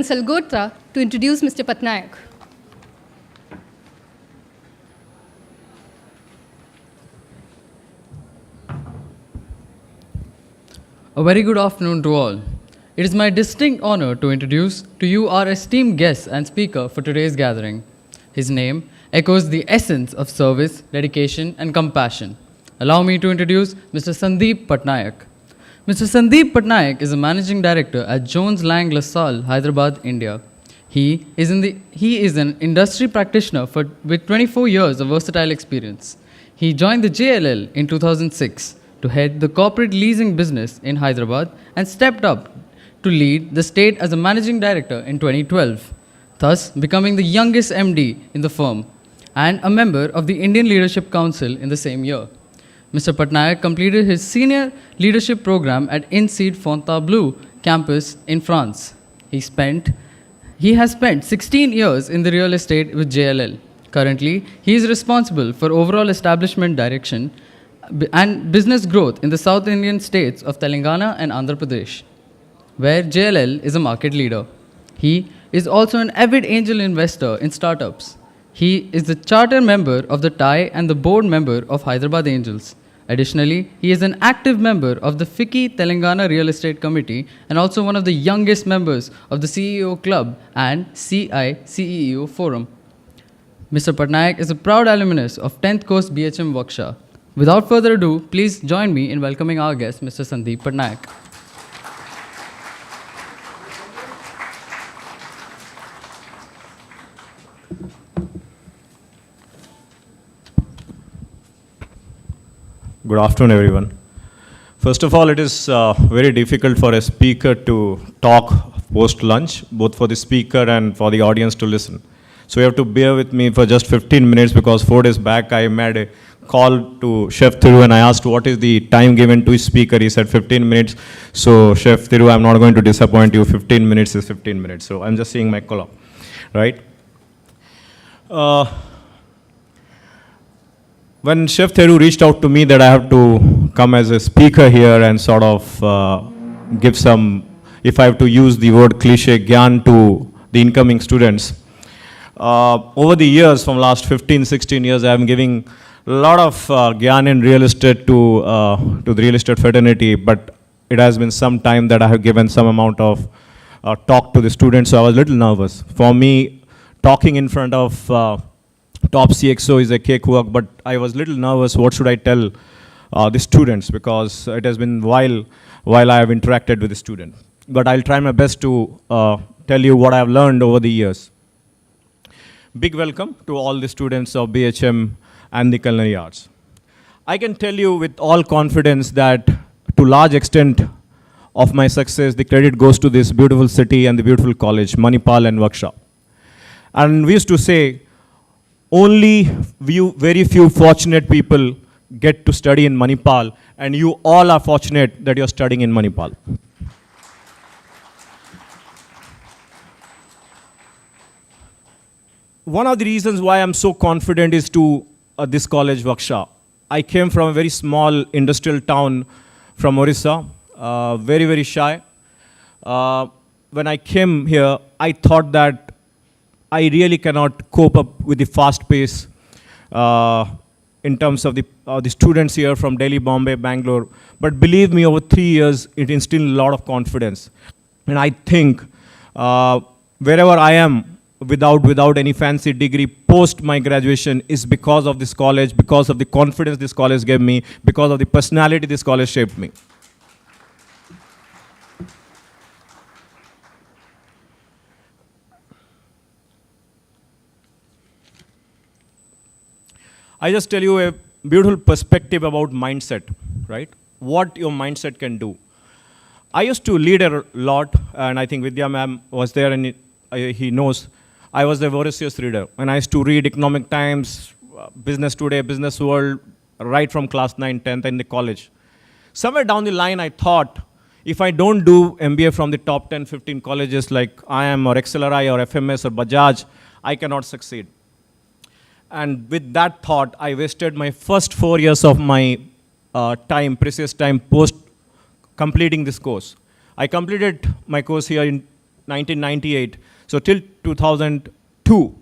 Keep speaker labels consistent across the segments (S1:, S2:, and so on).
S1: Salgotra to introduce Mr. Patnaik.
S2: A very good afternoon to all. It is my distinct honor to introduce to you our esteemed guest and speaker for today's gathering. His name echoes the essence of service, dedication, and compassion. Allow me to introduce Mr. Sandeep Patnaik. Mr. Sandeep Patnaik is a managing director at Jones Lang LaSalle, Hyderabad, India. He is an industry practitioner with 24 years of versatile experience. He joined the JLL in 2006 to head the corporate leasing business in Hyderabad and stepped up to lead the state as a managing director in 2012, thus becoming the youngest MD in the firm and a member of the Indian Leadership Council in the same year. Mr. Patnaik completed his senior leadership program at INSEAD Fontainebleau campus in France. He has spent 16 years in the real estate with JLL. Currently, he is responsible for overall establishment direction and business growth in the South Indian states of Telangana and Andhra Pradesh, where JLL is a market leader. He is also an avid angel investor in startups. He is the charter member of the TIE and the board member of Hyderabad Angels. Additionally, he is an active member of the FICCI Telangana Real Estate Committee and also one of the youngest members of the CEO Club and CI CEO Forum. Mr. Patnaik is a proud alumnus of 10th course BHM WGSHA. Without further ado, please join me in welcoming our guest, Mr. Sandeep Patnaik.
S3: Good afternoon, everyone. First of all, it is very difficult for a speaker to talk post-lunch, both for the speaker and for the audience to listen. So you have to bear with me for just 15 minutes because 4 days back I made a call to Chef Thiru and I asked what is the time given to each speaker. He said 15 minutes. So Chef Thiru, I'm not going to disappoint you. 15 minutes is 15 minutes. So I'm just seeing my clock, right? When Chef Thiru reached out to me that I have to come as a speaker here and sort of give some, if I have to use the word cliche, gyan to the incoming students. Over the years, from last 15, 16 years, I am giving a lot of gyan in real estate to the real estate fraternity, but it has been some time that I have given some amount of talk to the students, so I was a little nervous. For me, talking in front of top CXO is a cakewalk, but I was a little nervous, what should I tell the students, because it has been while I have interacted with the student. But I'll try my best to tell you what I have learned over the years. Big welcome to all the students of BHM and the culinary arts. I can tell you with all confidence that to large extent of my success, the credit goes to this beautiful city and the beautiful college, Manipal and WGSHA. And we used to say, only very few fortunate people get to study in Manipal, and you all are fortunate that you're studying in Manipal. One of the reasons why I'm so confident is to this college, WGSHA. I came from a very small industrial town from Orissa, very, very shy. When I came here, I thought that I really cannot cope up with the fast pace in terms of the students here from Delhi, Bombay, Bangalore. But believe me, over 3 years, it instilled a lot of confidence. And I think wherever I am, without any fancy degree, post my graduation is because of this college, because of the confidence this college gave me, because of the personality this college shaped me. I just tell you a beautiful perspective about mindset, right? What your mindset can do. I used to lead a lot, and I think Vidya ma'am was there and he knows. I was a voracious reader, and I used to read Economic Times, Business Today, Business World, right from class 9, 10th in the college. Somewhere down the line, I thought, if I don't do MBA from the top 10, 15 colleges like IIM or XLRI or FMS or Bajaj, I cannot succeed. And with that thought, I wasted my first 4 years of my precious time, post completing this course. I completed my course here in 1998. So till 2002,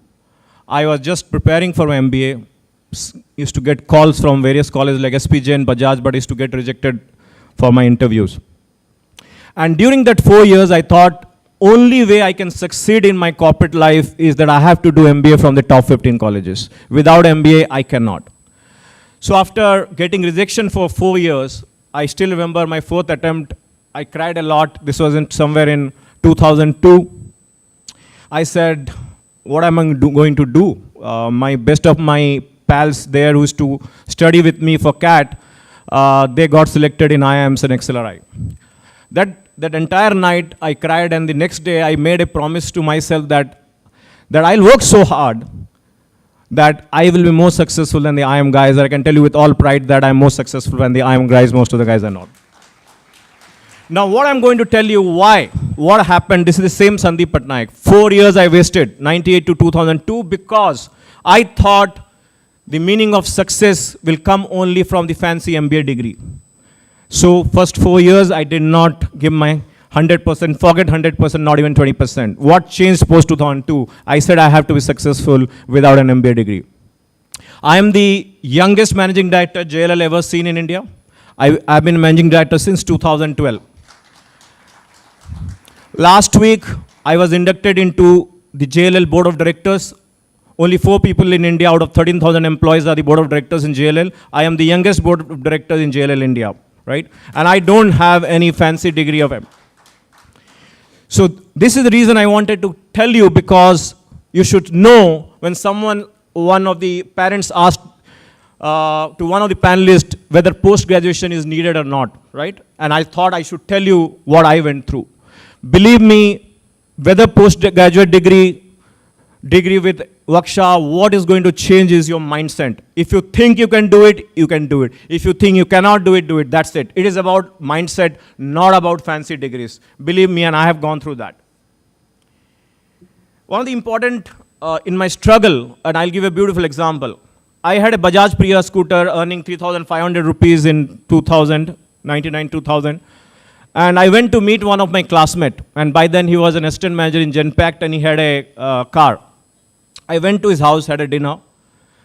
S3: I was just preparing for my MBA. Used to get calls from various colleges like SPJ and Bajaj, but used to get rejected for my interviews. And during that 4 years, I thought, only way I can succeed in my corporate life is that I have to do MBA from the top 15 colleges. Without MBA, I cannot. So after getting rejection for 4 years, I still remember my fourth attempt. I cried a lot. This was somewhere in 2002. I said, what am I going to do? My best of my pals there who used to study with me for CAT, they got selected in IIMs and XLRI. That entire night I cried, and the next day I made a promise to myself that I'll work so hard that I will be more successful than the IIM guys. I can tell you with all pride that I'm more successful than the IIM guys. Most of the guys are not. Now what I'm going to tell you why, what happened, this is the same Sandeep Patnaik. 4 years I wasted, 98 to 2002, because I thought the meaning of success will come only from the fancy MBA degree. So first 4 years, I did not give my 100%, forget 100%, not even 20%. What changed post 2002? I said I have to be successful without an MBA degree. I am the youngest managing director JLL ever seen in India. I've been managing director since 2012. Last week, I was inducted into the JLL board of directors. Only 4 people in India out of 13,000 employees are the board of directors in JLL. I am the youngest board of directors in JLL India. Right? And I don't have any fancy degree of it. So this is the reason I wanted to tell you, because you should know when one of the parents asked to one of the panelists whether post-graduation is needed or not, right? And I thought I should tell you what I went through. Believe me, whether postgraduate degree with WGSHA, what is going to change is your mindset. If you think you can do it, you can do it. If you think you cannot do it, do it. That's it. It is about mindset, not about fancy degrees. Believe me, and I have gone through that. One of the important, in my struggle, and I'll give a beautiful example. I had a Bajaj Priya scooter earning 3,500 rupees in 2000, 99, 2000. And I went to meet one of my classmates. And by then he was an assistant manager in Genpact, and he had a car. I went to his house, had a dinner,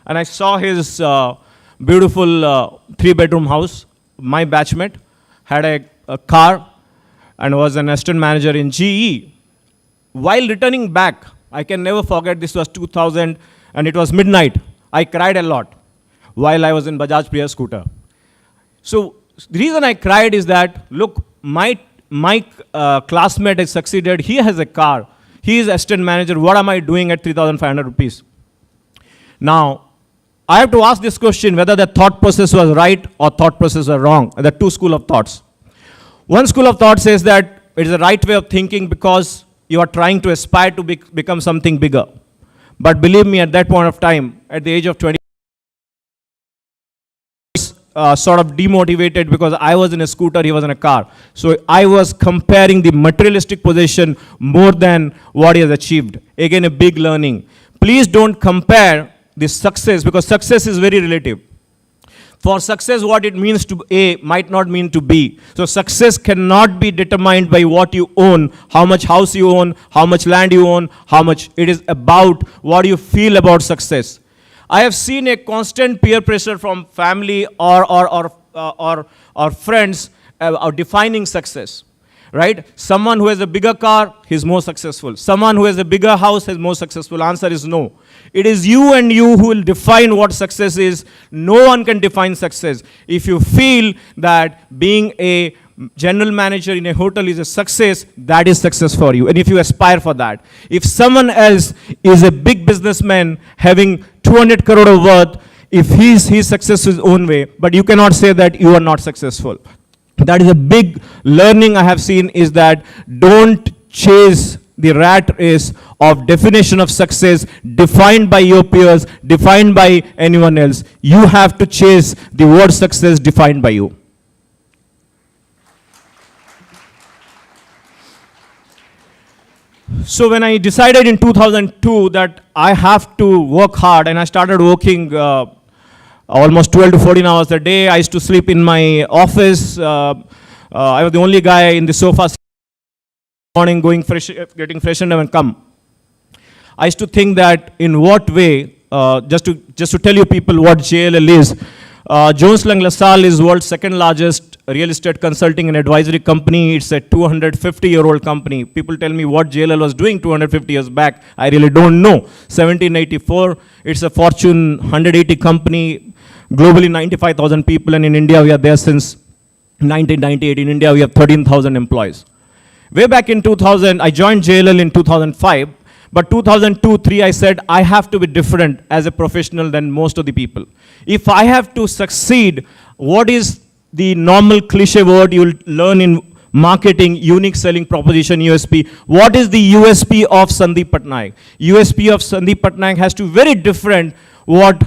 S3: and I saw his beautiful 3-bedroom house. My batchmate had a car and was an assistant manager in GE. While returning back, I can never forget, this was 2000, and it was midnight. I cried a lot while I was in Bajaj Priya scooter. So the reason I cried is that, look, my classmate has succeeded. He has a car. He is assistant manager. What am I doing at 3,500 rupees? Now, I have to ask this question, whether the thought process was right or thought process was wrong. There are 2 schools of thoughts. One school of thought says that it is the right way of thinking because you are trying to aspire to become something bigger. But believe me, at that point of time, at the age of 20, sort of demotivated because I was in a scooter, he was in a car. So I was comparing the materialistic possession more than what he has achieved. Again, a big learning. Please don't compare the success, because success is very relative. For success, what it means to A might not mean to B. So success cannot be determined by what you own, how much house you own, how much land you own, how much. It is about what you feel about success. I have seen a constant peer pressure from family or friends defining success, right? Someone who has a bigger car, he's more successful. Someone who has a bigger house is more successful. Answer is no. It is you and you who will define what success is. No one can define success. If you feel that being a general manager in a hotel is a success, that is success for you. And if you aspire for that. If someone else is a big businessman having 200 crore of worth, if he's successful his own way, but you cannot say that you are not successful. That is a big learning I have seen, is that don't chase the rat race of definition of success defined by your peers, defined by anyone else. You have to chase the word success defined by you. So when I decided in 2002 that I have to work hard, and I started working almost 12 to 14 hours a day. I used to sleep in my office. I was the only guy in the sofa morning, going fresh, getting freshened up and come. I used to think that in what way, just to tell you people what JLL is, Jones Lang LaSalle is world's second largest real estate consulting and advisory company. It's a 250-year-old company. People tell me what JLL was doing 250 years back. I really don't know. 1784, it's a Fortune 180 company, globally 95,000 people, and in India we are there since 1998. In India we have 13,000 employees. Way back in 2000, I joined JLL in 2005. But 2002-03, I said, I have to be different as a professional than most of the people. If I have to succeed, what is the normal cliche word you'll learn in marketing, unique selling proposition, USP? What is the USP of Sandeep Patnaik? USP of Sandeep Patnaik has to be very different what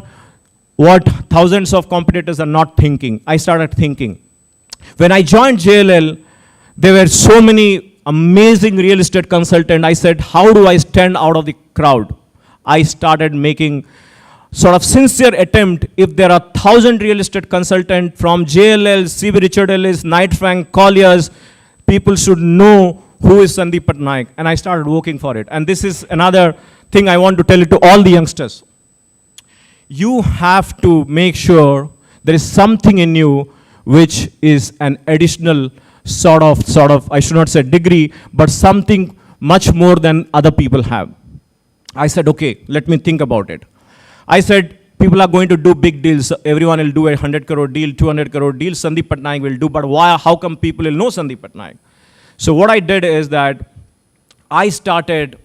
S3: thousands of competitors are not thinking. I started thinking. When I joined JLL, there were so many amazing real estate consultant. I said, how do I stand out of the crowd? I started making sort of sincere attempt. If there are 1,000 real estate consultant from JLL, CB Richard Ellis, Knight Frank, Colliers, people should know who is Sandeep Patnaik. And I started working for it. And this is another thing I want to tell you to all the youngsters. You have to make sure there is something in you which is an additional sort of, I should not say degree, but something much more than other people have. I said, okay, let me think about it. I said, people are going to do big deals. Everyone will do a 100 crore deal, 200 crore deal. Sandeep Patnaik will do, but why? How come people will know Sandeep Patnaik? So what I did is that I started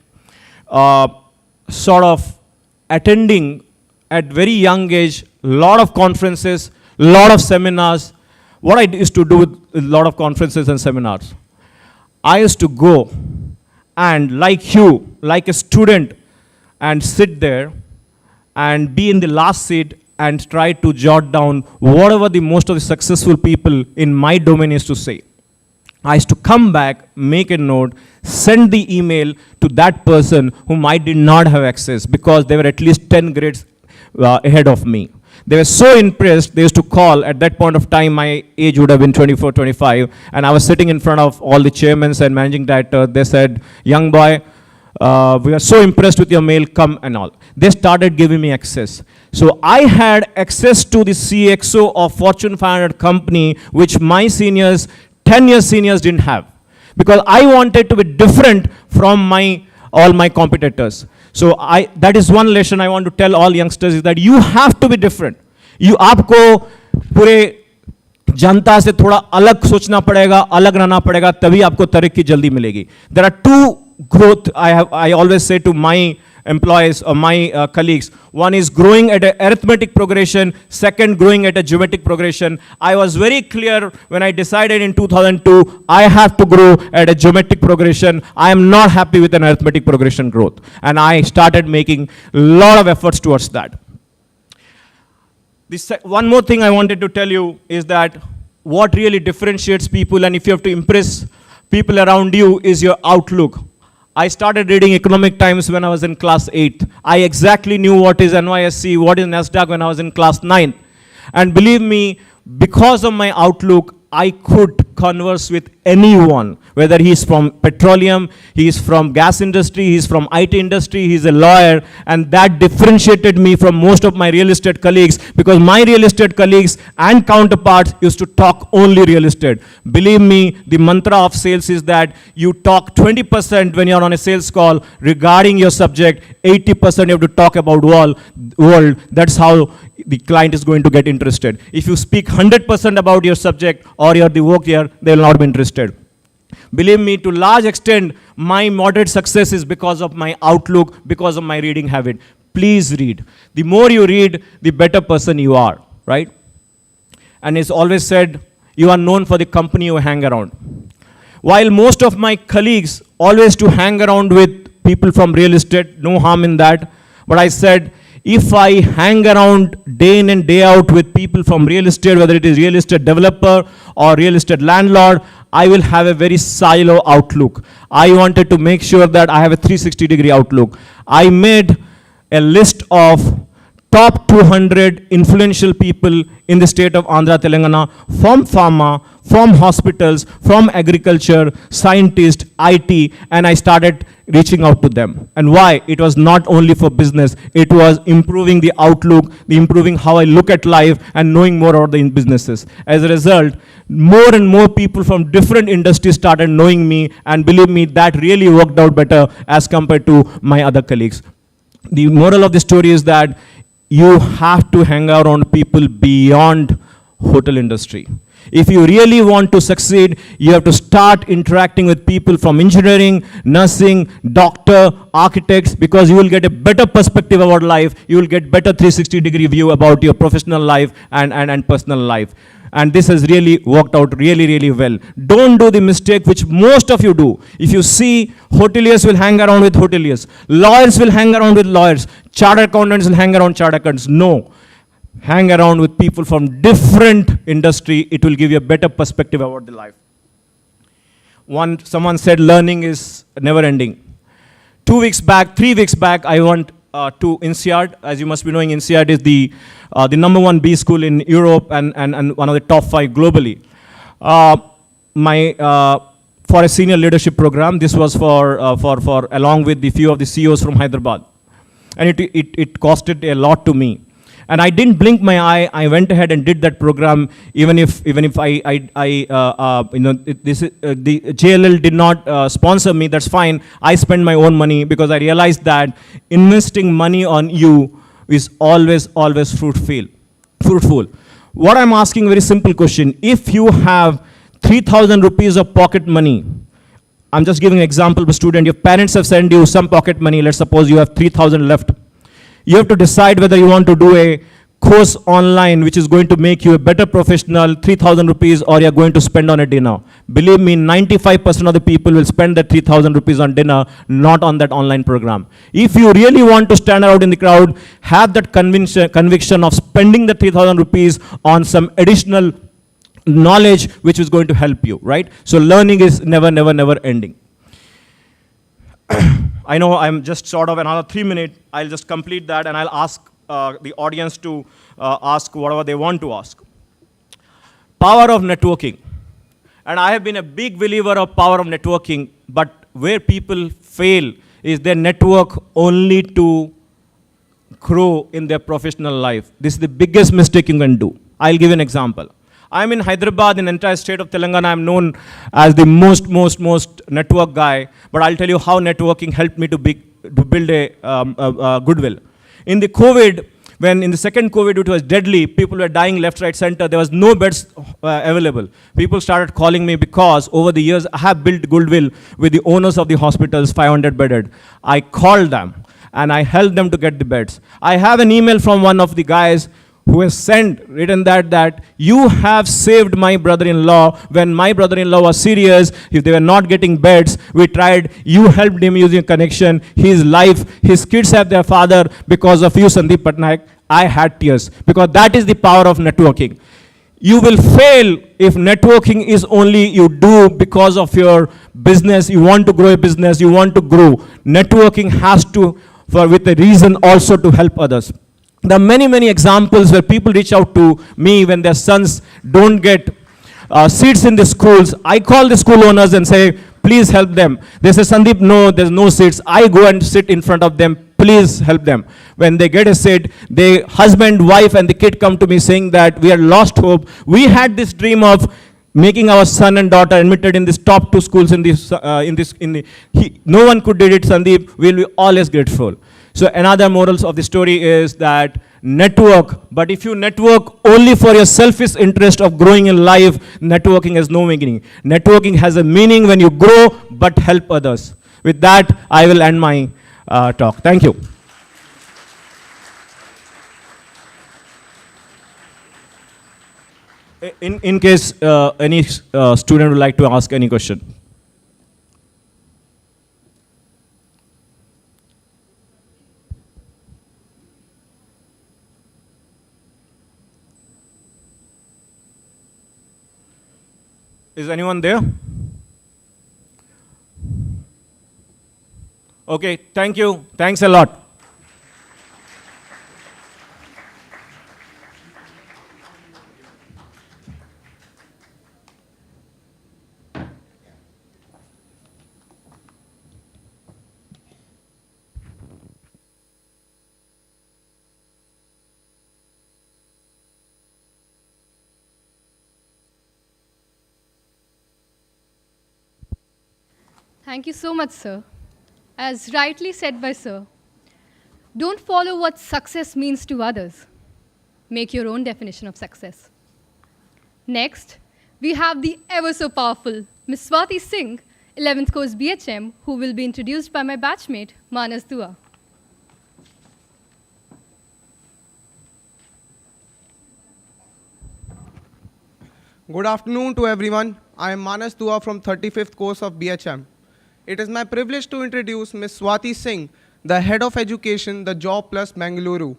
S3: sort of attending at very young age, lot of conferences, lot of seminars. What I used to do with a lot of conferences and seminars, I used to go and like you, like a student, and sit there and be in the last seat and try to jot down whatever the most of the successful people in my domain used to say. I used to come back, make a note, send the email to that person whom I did not have access because they were at least 10 grades ahead of me. They were so impressed, they used to call. At that point of time, my age would have been 24, 25, and I was sitting in front of all the chairmen and managing director. They said, young boy, we are so impressed with your mail, come and all. They started giving me access. So I had access to the CXO of Fortune 500 company, which my seniors, 10 years seniors didn't have. Because I wanted to be different from all my competitors. So that is one lesson I want to tell all youngsters is that you have to be different. आपको पूरे जनता से थोड़ा अलग सोचना पड़ेगा, अलग रहना पड़ेगा, तभी आपको तरक्की जल्दी मिलेगी. There are two growth I always say to my employees or my colleagues. One is growing at an arithmetic progression, second growing at a geometric progression. I was very clear when I decided in 2002, I have to grow at a geometric progression. I am not happy with an arithmetic progression growth. And I started making a lot of efforts towards that. One more thing I wanted to tell you is that what really differentiates people, and if you have to impress people around you, is your outlook. I started reading Economic Times when I was in class 8. I exactly knew what is NYSE, what is NASDAQ when I was in class 9. And believe me, because of my outlook, I could converse with anyone, whether he's from petroleum, he's from gas industry, he's from IT industry, he's a lawyer, and that differentiated me from most of my real estate colleagues because my real estate colleagues and counterparts used to talk only real estate. Believe me, the mantra of sales is that you talk 20% when you're on a sales call regarding your subject, 80% you have to talk about world. That's how the client is going to get interested. If you speak 100% about your subject or the work here, they will not be interested. Believe me, to large extent, my moderate success is because of my outlook, because of my reading habit. Please read. The more you read, the better person you are, right? And it's always said, you are known for the company you hang around. While most of my colleagues always to hang around with people from real estate, no harm in that, but I said, if I hang around day in and day out with people from real estate, whether it is real estate developer or real estate landlord, I will have a very silo outlook. I wanted to make sure that I have a 360-degree outlook. I made a list of top 200 influential people in the state of Andhra, Telangana, from pharma, from hospitals, from agriculture, scientists, IT, and I started reaching out to them. And why? It was not only for business, it was improving the outlook, improving how I look at life, and knowing more about the businesses. As a result, more and more people from different industries started knowing me, and believe me, that really worked out better as compared to my other colleagues. The moral of the story is that you have to hang around people beyond hotel industry. If you really want to succeed, you have to start interacting with people from engineering, nursing, doctor, architects, because you will get a better perspective about life. You will get better 360-degree view about your professional life and personal life. And this has really worked out really, really well. Don't do the mistake which most of you do. If you see, hoteliers will hang around with hoteliers. Lawyers will hang around with lawyers. Chartered accountants will hang around chartered accountants. No. Hang around with people from different industry. It will give you a better perspective about the life. Someone said learning is never ending. 3 weeks back, I went to INSEAD. As you must be knowing, INSEAD is the #1 B school in Europe and one of the top 5 globally. For a senior leadership program, this was for along with the few of the CEOs from Hyderabad. And it costed a lot to me. And I didn't blink my eye. I went ahead and did that program, even if the JLL did not sponsor me. That's fine. I spent my own money because I realized that investing money on you is always fruitful. What I'm asking, very simple question. If you have 3,000 rupees of pocket money, I'm just giving an example of a student. Your parents have sent you some pocket money. Let's suppose you have 3,000 left. You have to decide whether you want to do a course online which is going to make you a better professional, 3,000 rupees, or you're going to spend on a dinner. Believe me, 95% of the people will spend that 3,000 rupees on dinner, not on that online program. If you really want to stand out in the crowd, have that conviction of spending the 3,000 rupees on some additional knowledge which is going to help you, right? So learning is never ending. I know I'm just short of another 3 minutes. I'll just complete that and I'll ask the audience to ask whatever they want to ask. Power of networking. And I have been a big believer of power of networking, but where people fail is they network only to grow in their professional life. This is the biggest mistake you can do. I'll give an example. I'm in Hyderabad, in the entire state of Telangana. I'm known as the most network guy, but I'll tell you how networking helped me to build a goodwill. In the COVID, when in the second COVID it was deadly, people were dying left, right, center, there was no beds available. People started calling me because over the years I have built goodwill with the owners of the hospitals, 500 bedded. I called them and I helped them to get the beds. I have an email from one of the guys who has written that you have saved my brother-in-law. When my brother-in-law was serious, if they were not getting beds, we tried, you helped him using a connection, his life, his kids have their father because of you, Sandeep Patnaik. I had tears because that is the power of networking. You will fail if networking is only you do because of your business, you want to grow a business, you want to grow. Networking has to, with a reason also to help others. There are many examples where people reach out to me when their sons don't get seats in the schools. I call the school owners and say, please help them. They say, Sandeep, no, there's no seats. I go and sit in front of them. Please help them. When they get a seat, the husband, wife, and the kid come to me saying that we had lost hope. We had this dream of making our son and daughter admitted in these top 2 schools no one could do it, Sandeep. We'll be always grateful. So another morals of the story is that network, but if you network only for your selfish interest of growing in life, networking has no meaning. Networking has a meaning when you grow, but help others. With that, I will end my talk. Thank you. In case any student would like to ask any question. Is anyone there? Okay, thank you. Thanks a lot.
S1: Thank you so much, sir. As rightly said by sir, don't follow what success means to others. Make your own definition of success. Next, we have the ever so powerful Ms. Swati Singh, 11th course BHM, who will be introduced by my batchmate, Manas Dua.
S4: Good afternoon to everyone. I am Manas Dua from 35th course of BHM. It is my privilege to introduce Ms. Swati Singh, the Head of Education, the Job Plus Bengaluru.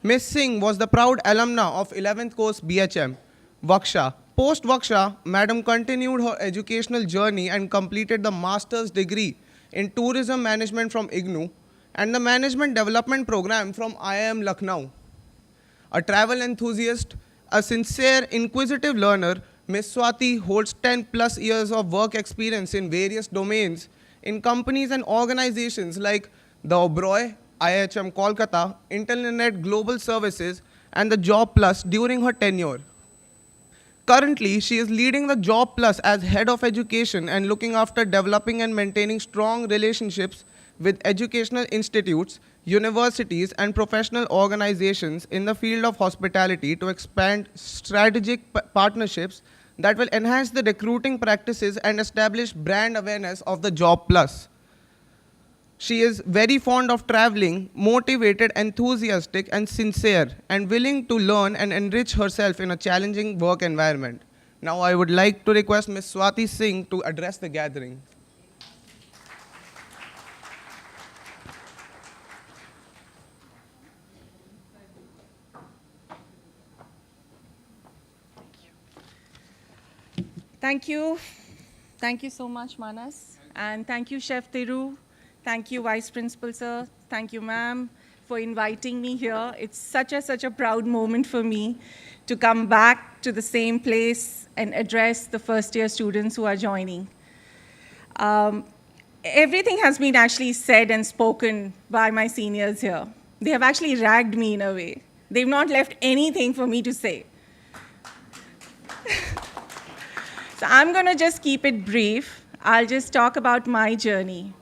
S4: Ms. Singh was the proud alumna of 11th course BHM, WGSHA. Post WGSHA, Madam continued her educational journey and completed the master's degree in tourism management from IGNOU and the management development program from IIM Lucknow. A travel enthusiast, a sincere, inquisitive learner, Ms. Swati holds 10 plus years of work experience in various domains in companies and organizations like the Oberoi, IHM Kolkata, Internet Global Services, and the Job Plus during her tenure. Currently, she is leading the Job Plus as Head of Education and looking after developing and maintaining strong relationships with educational institutes, universities, and professional organizations in the field of hospitality to expand strategic partnerships that will enhance the recruiting practices and establish brand awareness of the Job Plus. She is very fond of traveling, motivated, enthusiastic, and sincere, and willing to learn and enrich herself in a challenging work environment. Now I would like to request Ms. Swati Singh to address the gathering.
S5: Thank you. Thank you so much, Manas. And thank you, Chef Thiru. Thank you, Vice Principal, sir. Thank you, ma'am, for inviting me here. It's such a proud moment for me to come back to the same place and address the first-year students who are joining. Everything has been actually said and spoken by my seniors here. They have actually ragged me in a way. They've not left anything for me to say. So I'm going to just keep it brief. I'll just talk about my journey.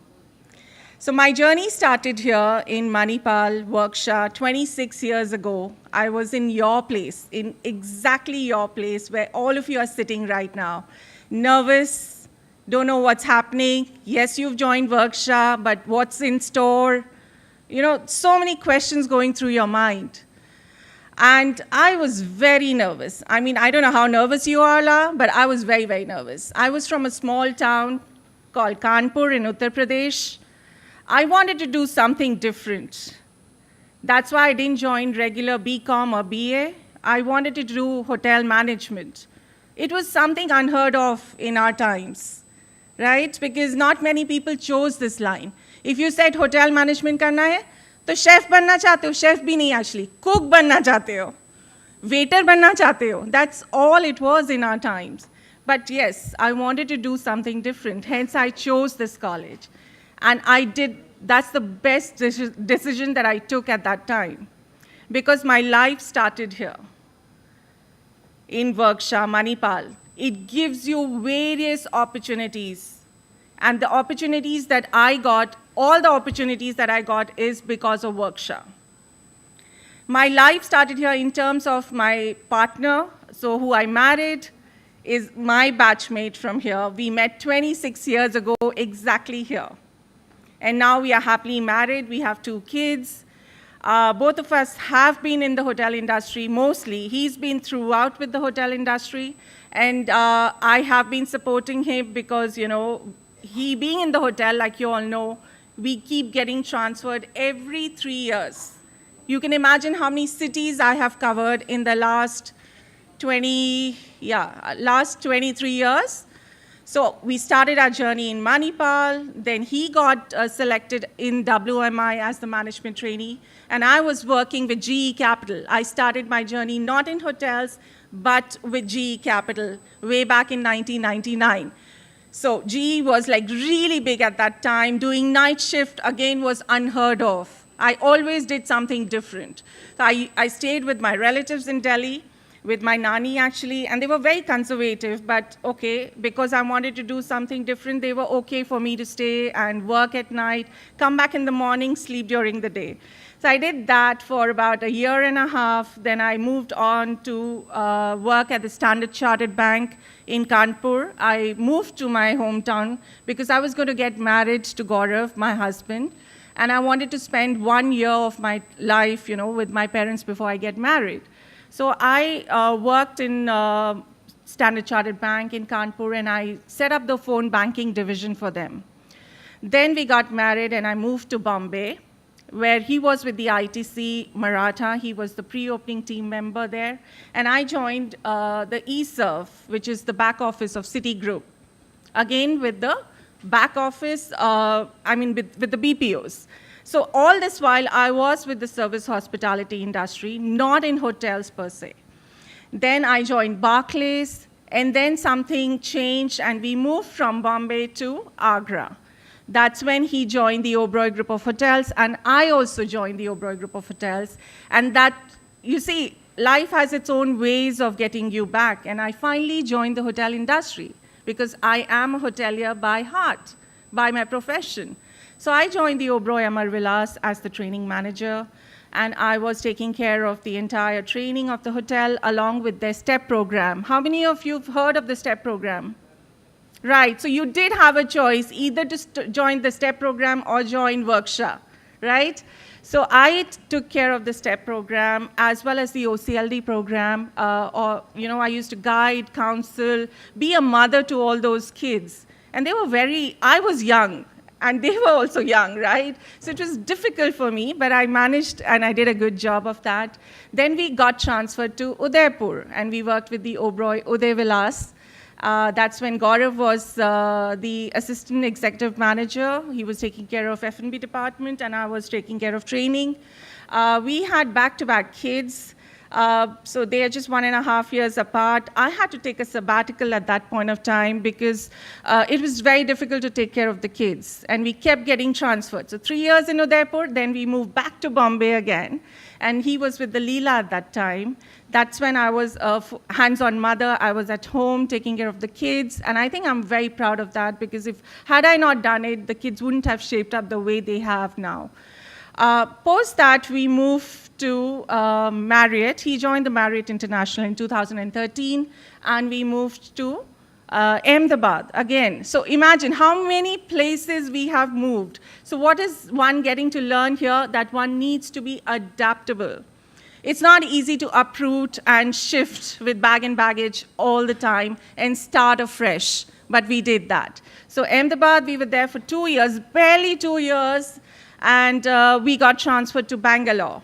S5: So my journey started here in Manipal, WGSHA, 26 years ago. I was in your place, in exactly your place where all of you are sitting right now. Nervous, don't know what's happening. Yes, you've joined WGSHA, but what's in store? You know, so many questions going through your mind. And I was very nervous. I mean, I don't know how nervous you all are, but I was very, very nervous. I was from a small town called Kanpur in Uttar Pradesh. I wanted to do something different. That's why I didn't join regular BCom or BA. I wanted to do hotel management. It was something unheard of in our times, right? Because not many people chose this line. If you said hotel management karna hai, तो chef बनना चाहते हो, chef भी नहीं actually, cook बनना चाहते हो, waiter बनना चाहते हो. That's all it was in our times. But yes, I wanted to do something different. Hence, I chose this college. And I did, that's the best decision that I took at that time. Because my life started here in WGSHA, Manipal. It gives you various opportunities. And the opportunities that I got, all the opportunities that I got is because of WGSHA. My life started here in terms of my partner, so who I married is my batchmate from here. We met 26 years ago exactly here. And now we are happily married, we have 2 kids. Both of us have been in the hotel industry mostly. He's been throughout with the hotel industry, and I have been supporting him because, you know, he being in the hotel, like you all know, we keep getting transferred every 3 years. You can imagine how many cities I have covered in the last 23 years. So we started our journey in Manipal, then he got selected in WMI as the management trainee, and I was working with GE Capital. I started my journey not in hotels, but with GE Capital way back in 1999. So GE was like really big at that time. Doing night shift, again, was unheard of. I always did something different. So I stayed with my relatives in Delhi. with my nani actually, and they were very conservative, but okay, because I wanted to do something different, they were okay for me to stay and work at night, come back in the morning, sleep during the day. So I did that for about a year and a half. Then I moved on to work at the Standard Chartered Bank in Kanpur. I moved to my hometown because I was going to get married to Gaurav, my husband, and I wanted to spend 1 year of my life, with my parents before I get married. So I worked in Standard Chartered Bank in Kanpur, and I set up the phone banking division for them. Then we got married, and I moved to Bombay, where he was with the ITC Maratha. He was the pre-opening team member there. And I joined the eServe, which is the back office of Citigroup. Again, with the back office, with the BPOs. So all this while, I was with the service hospitality industry, not in hotels per se. Then I joined Barclays, and then something changed, and we moved from Bombay to Agra. That's when he joined the Oberoi Group of Hotels, and I also joined the Oberoi Group of Hotels. And that, you see, life has its own ways of getting you back. And I finally joined the hotel industry because I am a hotelier by heart, by my profession. So I joined the Oberoi Amar Vilas as the training manager, and I was taking care of the entire training of the hotel along with their STEP program. How many of you have heard of the STEP program? Right, so you did have a choice, either to join the STEP program or join WGSHA, right? So I took care of the STEP program as well as the OCLD program. I used to guide, counsel, be a mother to all those kids. And they were I was young, and they were also young, right? So it was difficult for me, but I managed, and I did a good job of that. Then we got transferred to Udaipur, and we worked with the Oberoi Uday Vilas. That's when Gaurav was the assistant executive manager. He was taking care of F&B department, and I was taking care of training. We had back-to-back kids, so they are just 1.5 years apart. I had to take a sabbatical at that point of time because it was very difficult to take care of the kids, and we kept getting transferred. So 3 years in Udaipur, then we moved back to Bombay again, and he was with the Leela at that time. That's when I was a hands-on mother. I was at home taking care of the kids, and I think I'm very proud of that because had I not done it, the kids wouldn't have shaped up the way they have now. Post that, we moved to Marriott. He joined the Marriott International in 2013, and we moved to Ahmedabad again. So imagine how many places we have moved. So what is one getting to learn here? That one needs to be adaptable. It's not easy to uproot and shift with bag and baggage all the time and start afresh, but we did that. So Ahmedabad, we were there for 2 years, barely 2 years, and we got transferred to Bangalore.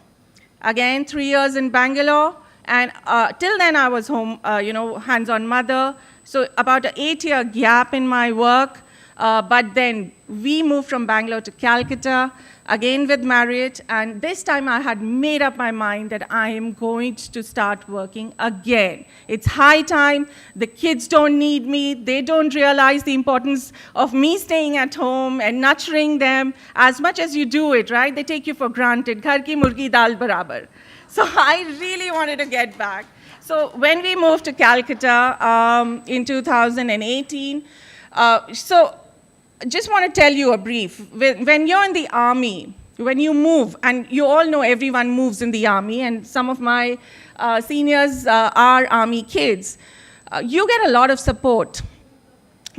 S5: Again, 3 years in Bangalore, and till then I was home, hands-on mother. So about an 8-year gap in my work, but then we moved from Bangalore to Calcutta, again with Marriott, and this time I had made up my mind that I am going to start working again. It's high time. The kids don't need me. They don't realize the importance of me staying at home and nurturing them as much as you do it, right? They take you for granted. Ghar ki murgi dal barabar. So I really wanted to get back. So when we moved to Calcutta in 2018, just want to tell you a brief. When you're in the army, when you move, and you all know everyone moves in the army, and some of my seniors are army kids, you get a lot of support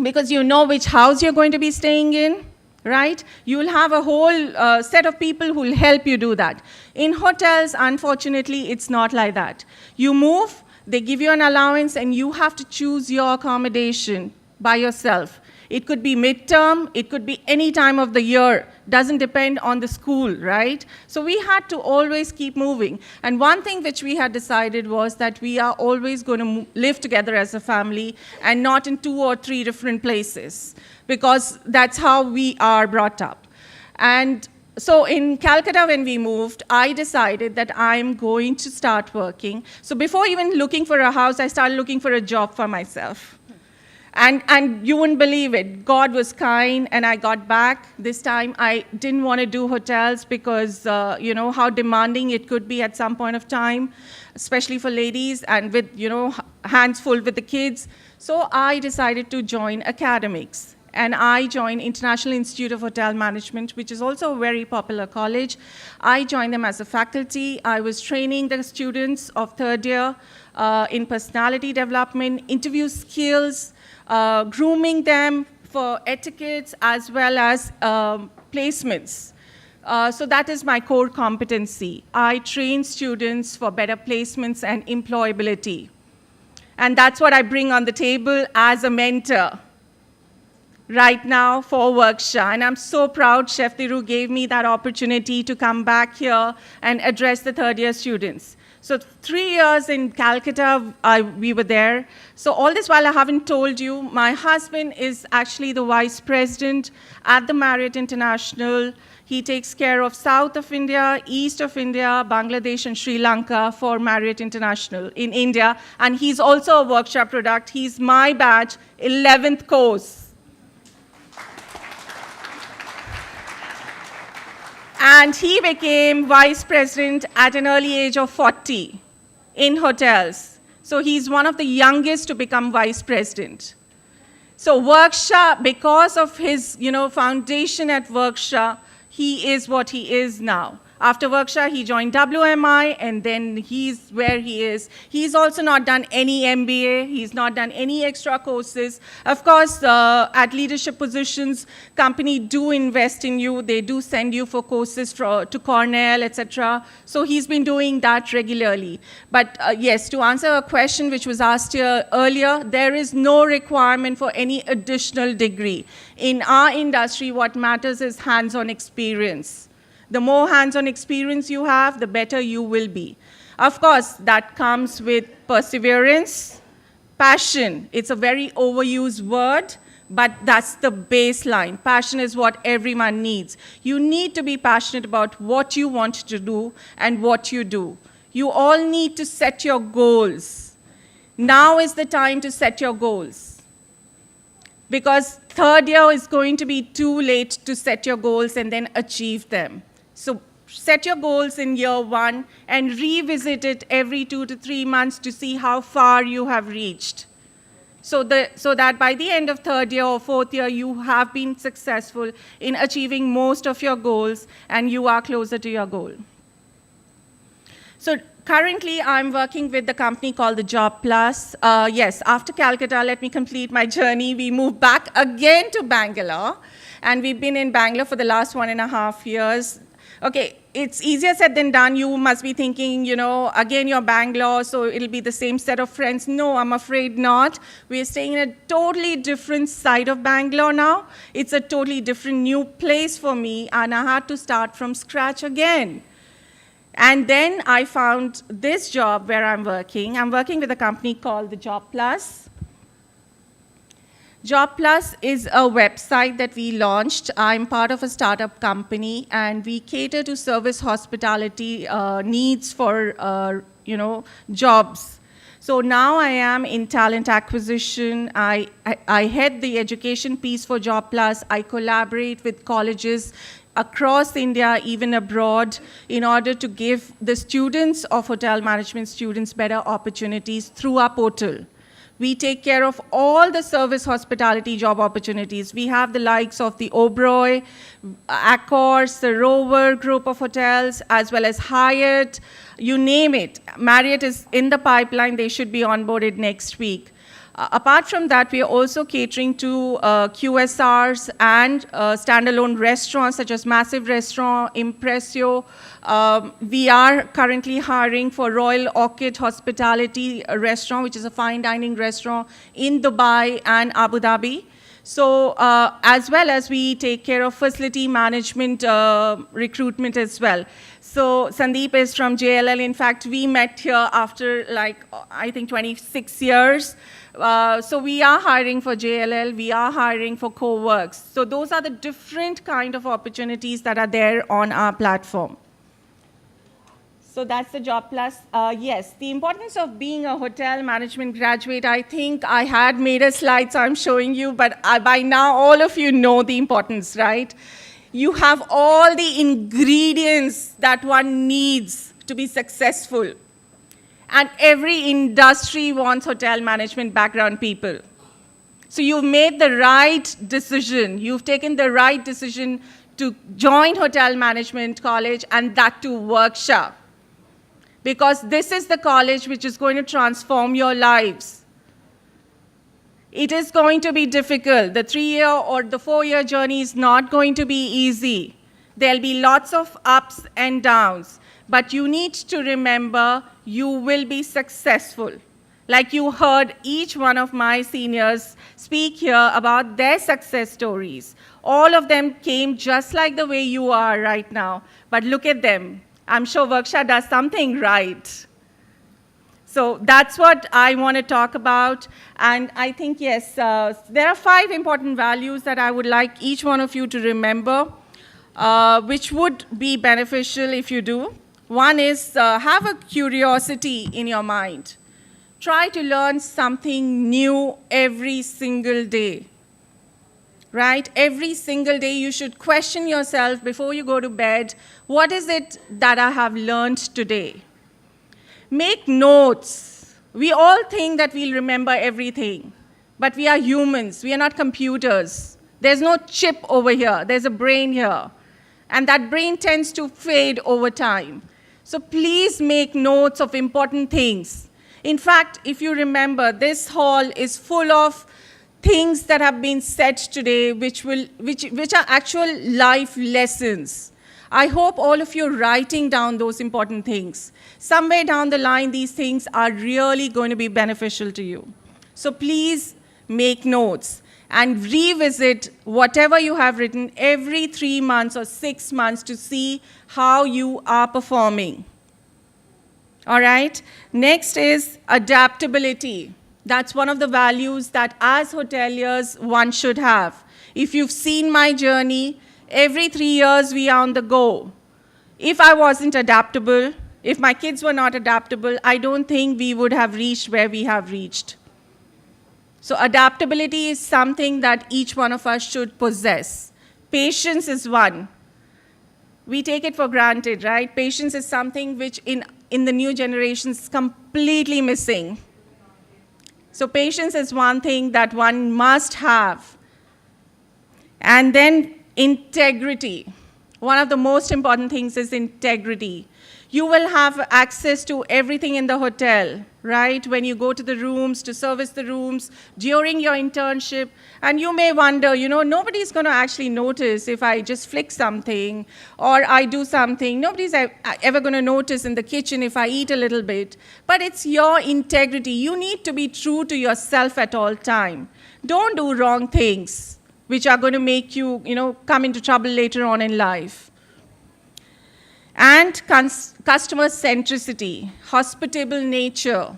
S5: because you know which house you're going to be staying in, right? You'll have a whole set of people who will help you do that. In hotels, unfortunately, it's not like that. You move, they give you an allowance, and you have to choose your accommodation by yourself. It could be midterm, it could be any time of the year, doesn't depend on the school, right? So we had to always keep moving. And one thing which we had decided was that we are always going to live together as a family and not in 2 or 3 different places, because that's how we are brought up. And so in Calcutta, when we moved, I decided that I'm going to start working. So before even looking for a house, I started looking for a job for myself. And you wouldn't believe it. God was kind, and I got back. This time, I didn't want to do hotels because, how demanding it could be at some point of time, especially for ladies and with, hands full with the kids. So I decided to join academics. And I joined International Institute of Hotel Management, which is also a very popular college. I joined them as a faculty. I was training the students of third year in personality development, interview skills, grooming them for etiquettes as well as placements. So that is my core competency. I train students for better placements and employability. And that's what I bring on the table as a mentor right now for WGSHA. And I'm so proud Chef Thiru gave me that opportunity to come back here and address the third year students. So 3 years in Calcutta, we were there. So all this while I haven't told you, my husband is actually the vice president at the Marriott International. He takes care of South of India, East of India, Bangladesh, and Sri Lanka for Marriott International in India. And he's also a WGSHA product. He's my batch, 11th course. And he became vice president at an early age of 40 in hotels. So he's one of the youngest to become vice president. So WGSHA, because of his foundation at WGSHA, he is what he is now. After WGSHA, he joined WMI, and then he's where he is. He's also not done any MBA. He's not done any extra courses. Of course, at leadership positions, company do invest in you. They do send you for courses to Cornell, etc. So he's been doing that regularly. But yes, to answer a question which was asked here earlier, there is no requirement for any additional degree. In our industry, what matters is hands-on experience. The more hands-on experience you have, the better you will be. Of course, that comes with perseverance, passion. It's a very overused word, but that's the baseline. Passion is what everyone needs. You need to be passionate about what you want to do and what you do. You all need to set your goals. Now is the time to set your goals. Because third year is going to be too late to set your goals and then achieve them. So set your goals in year one and revisit it every 2 to 3 months to see how far you have reached. So that by the end of third year or fourth year, you have been successful in achieving most of your goals and you are closer to your goal. So currently, I'm working with the company called the Job Plus. Yes, after Calcutta, let me complete my journey. We moved back again to Bangalore, and we've been in Bangalore for the last 1.5 years. Okay, it's easier said than done. You must be thinking, again, you're Bangalore, so it'll be the same set of friends. No, I'm afraid not. We're staying in a totally different side of Bangalore now. It's a totally different new place for me, and I had to start from scratch again. And then I found this job where I'm working. I'm working with a company called the Job Plus. Job Plus is a website that we launched. I'm part of a startup company, and we cater to service hospitality needs for, jobs. So now I am in talent acquisition. I head the education piece for Job Plus. I collaborate with colleges across India, even abroad, in order to give the students of hotel management students better opportunities through our portal. We take care of all the service hospitality job opportunities. We have the likes of the Oberoi, Accors, the Rover group of hotels, as well as Hyatt, you name it. Marriott is in the pipeline. They should be onboarded next week. Apart from that, we are also catering to QSRs and standalone restaurants, such as Massive Restaurant, Impressio. We are currently hiring for Royal Orchid Hospitality Restaurant, which is a fine dining restaurant in Dubai and Abu Dhabi. So as well as we take care of facility management recruitment as well. So Sandeep is from JLL. In fact, we met here after I think 26 years. So we are hiring for JLL, we are hiring for CoWorks. So those are the different kind of opportunities that are there on our platform. So that's the job plus. Yes, the importance of being a hotel management graduate, I think I had made a slide, so I'm showing you, but by now all of you know the importance, right? You have all the ingredients that one needs to be successful. And every industry wants hotel management background people. So you've made the right decision. You've taken the right decision to join hotel management college, and that to WGSHA. Because this is the college which is going to transform your lives. It is going to be difficult. The 3-year or the 4-year journey is not going to be easy. There'll be lots of ups and downs. But you need to remember you will be successful. Like you heard each one of my seniors speak here about their success stories. All of them came just like the way you are right now. But look at them. I'm sure WGSHA does something right. So that's what I want to talk about. And I think, yes, there are 5 important values that I would like each one of you to remember, which would be beneficial if you do. One is have a curiosity in your mind. Try to learn something new every single day. Right? Every single day you should question yourself before you go to bed, what is it that I have learned today? Make notes. We all think that we'll remember everything, but we are humans. We are not computers. There's no chip over here. There's a brain here. And that brain tends to fade over time. So please make notes of important things. In fact, if you remember, this hall is full of things that have been said today which are actual life lessons. I hope all of you are writing down those important things. Somewhere down the line, these things are really going to be beneficial to you. So please make notes and revisit whatever you have written every 3 months or 6 months to see how you are performing. All right? Next is adaptability. That's one of the values that as hoteliers one should have. If you've seen my journey, every 3 years we are on the go. If I wasn't adaptable, if my kids were not adaptable, I don't think we would have reached where we have reached. So adaptability is something that each one of us should possess. Patience is one. We take it for granted, right? Patience is something which in the new generation is completely missing. So patience is one thing that one must have. And then integrity. One of the most important things is integrity. You will have access to everything in the hotel, right? When you go to the rooms, to service the rooms, during your internship, and you may wonder, nobody's going to actually notice if I just flick something or I do something. Nobody's ever going to notice in the kitchen if I eat a little bit. But it's your integrity. You need to be true to yourself at all time. Don't do wrong things, which are going to make you, come into trouble later on in life. And customer centricity, hospitable nature,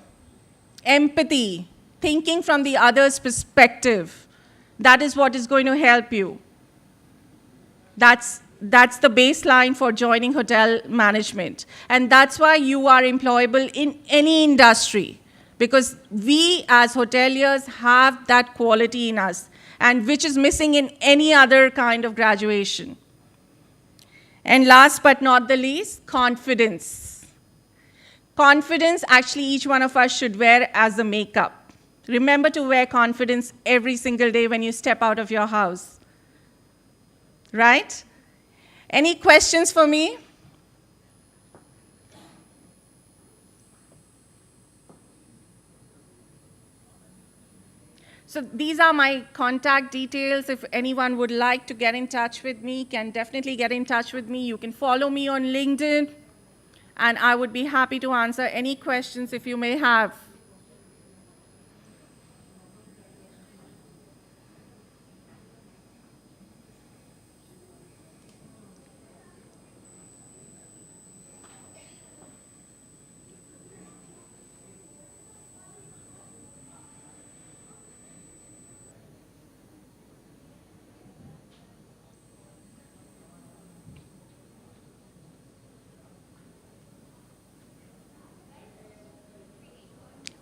S5: empathy, thinking from the other's perspective. That is what is going to help you. That's the baseline for joining hotel management. And that's why you are employable in any industry, because we as hoteliers have that quality in us, and which is missing in any other kind of graduation. And last but not the least, confidence. Confidence, actually, each one of us should wear as a makeup. Remember to wear confidence every single day when you step out of your house. Right? Any questions for me? So these are my contact details. If anyone would like to get in touch with me, can definitely get in touch with me. You can follow me on LinkedIn, and I would be happy to answer any questions if you may have.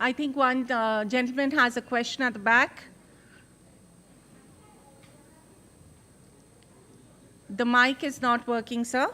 S5: I think one gentleman has a question at the back. The mic is not working, sir.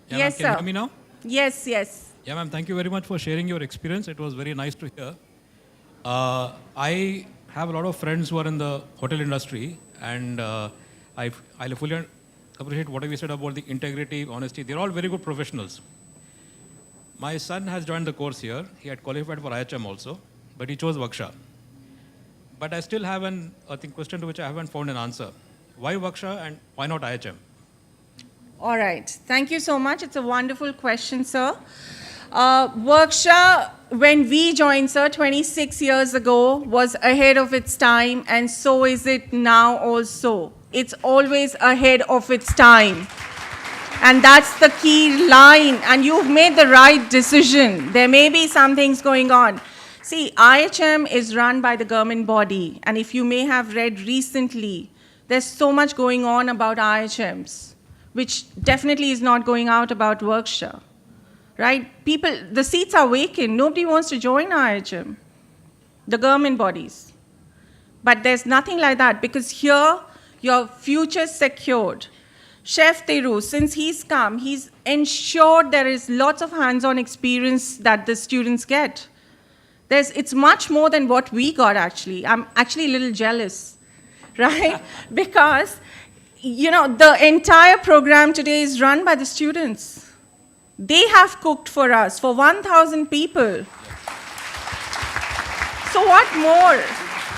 S6: Yeah,
S5: Yes,
S6: ma'am, can you
S5: sir.
S6: hear me now?
S5: Yes, yes.
S6: Yeah, ma'am, thank you very much for sharing your experience. It was very nice to hear. I have a lot of friends who are in the hotel industry, and I fully appreciate whatever you said about the integrity, honesty. They're all very good professionals. My son has joined the course here. He had qualified for IHM also, but he chose WGSHA. But I still have an question to which I haven't found an answer. Why WGSHA and why not IHM?
S5: All right. Thank you so much. It's a wonderful question, sir. WGSHA, when we joined, sir, 26 years ago, was ahead of its time, and so is it now also. It's always ahead of its time. And that's the key line. And you've made the right decision. There may be some things going on. See, IHM is run by the government body. And if you may have read recently, there's so much going on about IHMs, which definitely is not going out about WGSHA, right? People, the seats are vacant. Nobody wants to join IHM, the government bodies. But there's nothing like that, because here, your future's secured. Chef Teru, since he's come, he's ensured there is lots of hands-on experience that the students get. It's much more than what we got, actually. I'm actually a little jealous, right? Because the entire program today is run by the students. They have cooked for us, for 1,000 people. So what more?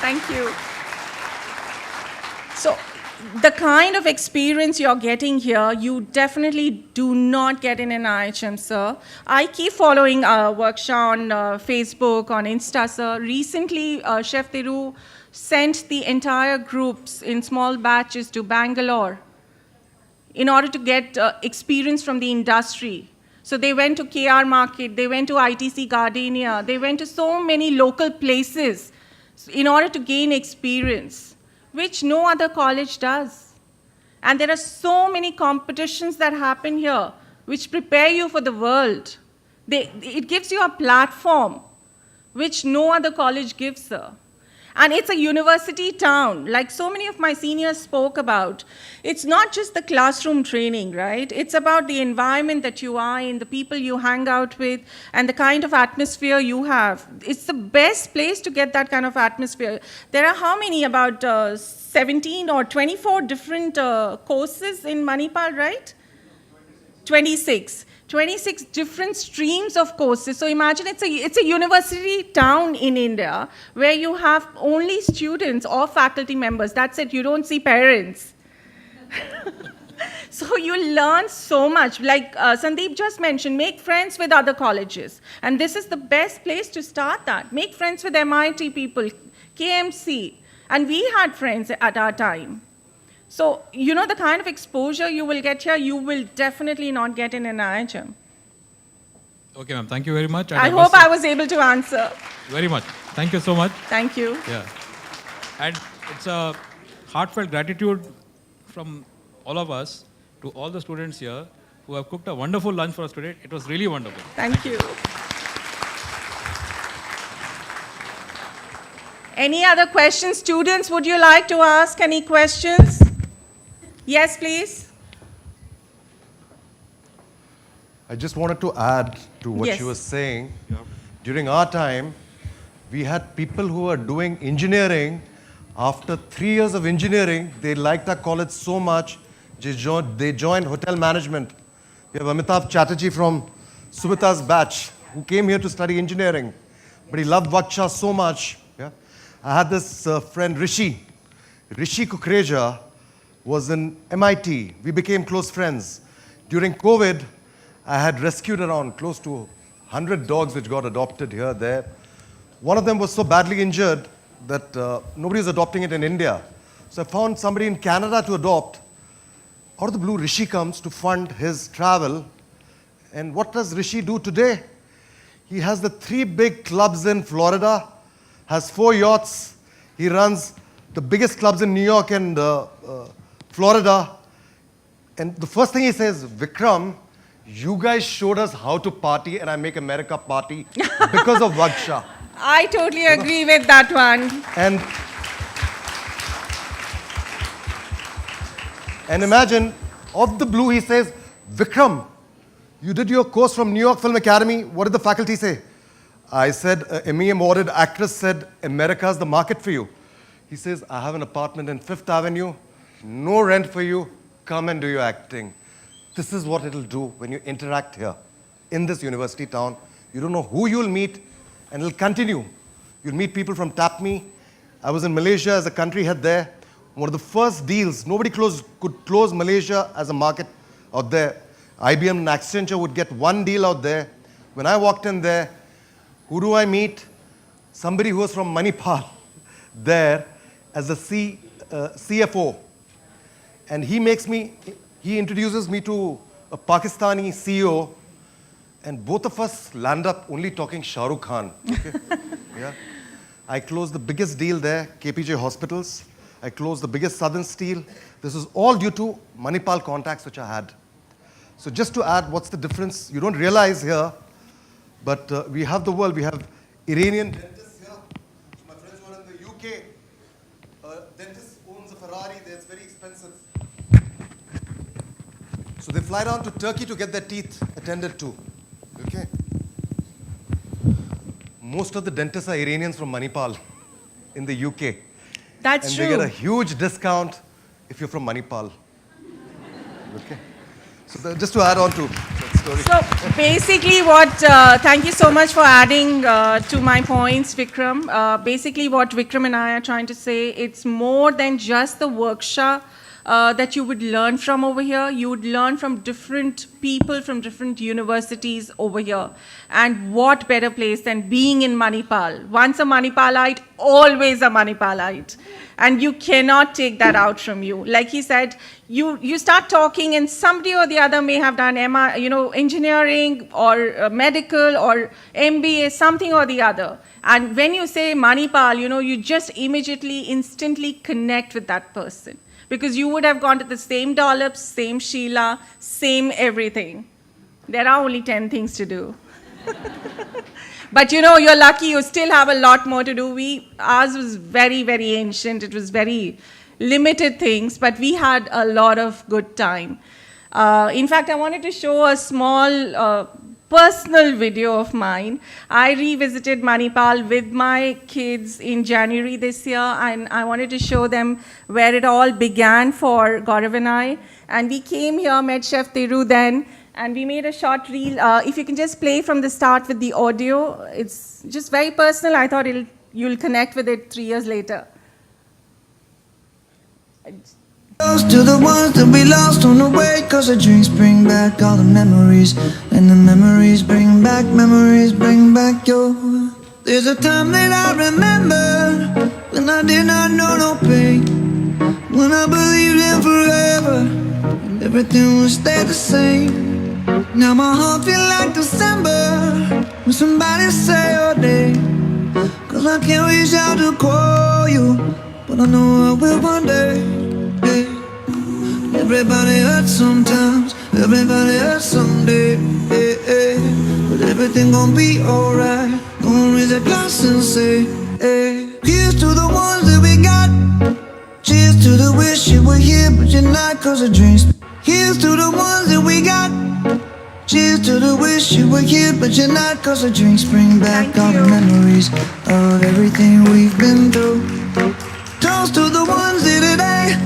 S5: Thank you. So the kind of experience you're getting here, you definitely do not get in an IHM, sir. I keep following WGSHA on Facebook, on Insta, sir. Recently, Chef Teru sent the entire groups in small batches to Bangalore in order to get experience from the industry. So they went to KR Market, they went to ITC Gardenia, they went to so many local places in order to gain experience, which no other college does. And there are so many competitions that happen here, which prepare you for the world. It gives you a platform, which no other college gives, sir. And it's a university town, like so many of my seniors spoke about. It's not just the classroom training, right? It's about the environment that you are in, the people you hang out with, and the kind of atmosphere you have. It's the best place to get that kind of atmosphere. There are how many? About 17 or 24 different courses in Manipal, right? 26 different streams of courses. So imagine it's a university town in India where you have only students or faculty members. That's it. You don't see parents. So you learn so much. Like Sandeep just mentioned, make friends with other colleges. And this is the best place to start that. Make friends with MIT people, KMC. And we had friends at our time. So, the kind of exposure you will get here, you will definitely not get in an IHM.
S6: Okay, ma'am, thank you very much.
S5: I hope I was able to answer.
S6: Very much. Thank you so much.
S5: Thank you.
S6: Yeah. And it's a heartfelt gratitude from all of us to all the students here who have cooked a wonderful lunch for us today. It was really wonderful.
S5: Thank you. Any other questions? Students, would you like to ask any questions? Yes, please.
S7: I just wanted to add to what
S5: Yes.
S7: she was saying. During our time, we had people who were doing engineering. After 3 years of engineering, they liked our college so much, they joined hotel management. We have Amitabh Chatterjee from Sumita's batch, who came here to study engineering. But he loved WGSHA so much. Yeah? I had this friend, Rishi Kukreja, was in MIT. We became close friends. During COVID, I had rescued around close to 100 dogs which got adopted here, there. One of them was so badly injured that nobody was adopting it in India. So I found somebody in Canada to adopt. out of the blue, Rishi comes to fund his travel. And what does Rishi do today? He has the 3 big clubs in Florida, has 4 yachts. He runs the biggest clubs in New York and Florida. And the first thing he says, Vikram, you guys showed us how to party, and I make America party because of WGSHA.
S5: I totally agree with that one.
S7: And imagine, off the blue, he says, Vikram, you did your course from New York Film Academy. What did the faculty say? I said, Emmy awarded actress said, America's the market for you. He says, I have an apartment in 5th Avenue, no rent for you, come and do your acting. This is what it'll do when you interact here in this university town. You don't know who you'll meet, and it'll continue. You'll meet people from TAPME. I was in Malaysia as a country head there. One of the first deals, nobody could close Malaysia as a market out there. IBM and Accenture would get one deal out there. When I walked in there, who do I meet? Somebody who was from Manipal there as a CFO. And he introduces me to a Pakistani CEO, and both of us land up only talking Shah Rukh Khan. Okay? Yeah. I closed the biggest deal there, KPJ Hospitals. I closed the biggest Southern Steel. This was all due to Manipal contacts which I had. So just to add, what's the difference? You don't realize here, but we have the world. We have Iranian dentists here. So my friends who are in the UK, dentist owns a Ferrari there. It's very expensive. So they fly down to Turkey to get their teeth attended to. Okay? Most of the dentists are Iranians from Manipal in the UK.
S5: That's true.
S7: And they get a huge discount if you're from Manipal. Okay? So just to add on to that story.
S5: So basically thank you so much for adding to my points, Vikram. Basically what Vikram and I are trying to say, it's more than just the WGSHA that you would learn from over here. You would learn from different people from different universities over here. And what better place than being in Manipal? Once a Manipalite, always a Manipalite. And you cannot take that out from you. Like he said, you start talking and somebody or the other may have done engineering or medical or MBA, something or the other. And when you say Manipal, you just immediately, instantly connect with that person. Because you would have gone to the same dollops, same Sheila, same everything. There are only 10 things to do. But you're lucky, you still have a lot more to do. Ours was very, very ancient. It was very limited things, but we had a lot of good time. In fact, I wanted to show a small personal video of mine. I revisited Manipal with my kids in January this year, and I wanted to show them where it all began for Gaurav and I. And we came here, met Chef Thiru then, and we made a short reel. If you can just play from the start with the audio, it's just very personal. I thought you'll connect with it 3 years later.
S8: Toast to the ones that we lost on the way, 'cause the drinks bring back all the memories, and the memories bring back your. There's a time that I remember when I did not know no pain, when I believed in forever and everything would stay the same. Now my heart feel like December when somebody say your name, 'cause I can't reach out to call you, but I know I will one day. Yeah. Everybody hurts sometimes, everybody hurts someday. Yeah, yeah. But everything gon' be alright. Gonna raise a glass and say, hey. Here's to the ones that we got. Cheers to the wish you were here, but you're not, 'cause the drinks. Here's to the ones that we got. Cheers to the wish you were here, but you're not, 'cause the drinks bring back all the memories of everything we've been through. Toast to the ones here today.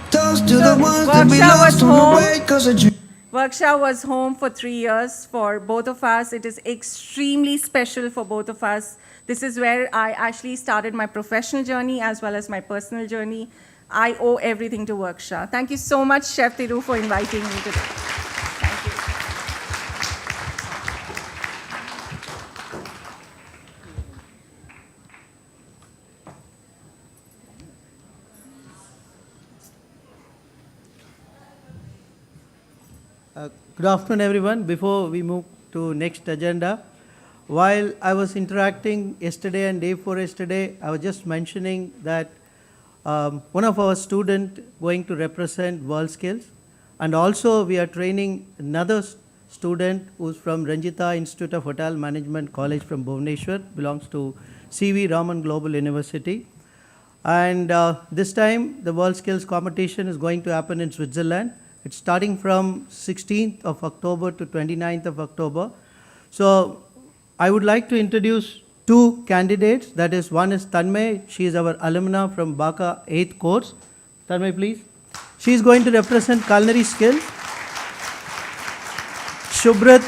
S8: Toast to the ones that we lost on the way, 'cause the drinks.
S5: WGSHA was home for 3 years for both of us. It is extremely special for both of us. This is where I actually started my professional journey as well as my personal journey. I owe everything to WGSHA. Thank you so much, Chef Thiru, for inviting me today. Thank you.
S9: Good afternoon, everyone. Before we move to next agenda, while I was interacting yesterday and day before yesterday, I was just mentioning that one of our students going to represent World Skills, and also we are training another student who's from Ranjita Institute of Hotel Management College from Bhubaneswar, belongs to CV Raman Global University. And this time the World Skills competition is going to happen in Switzerland. It's starting from 16th of October to 29th of October. So I would like to introduce two candidates. That is, one is Tanmay. She is our alumna from BACA 8th course. Tanmay, please. She is going to represent culinary skills. Shubhrat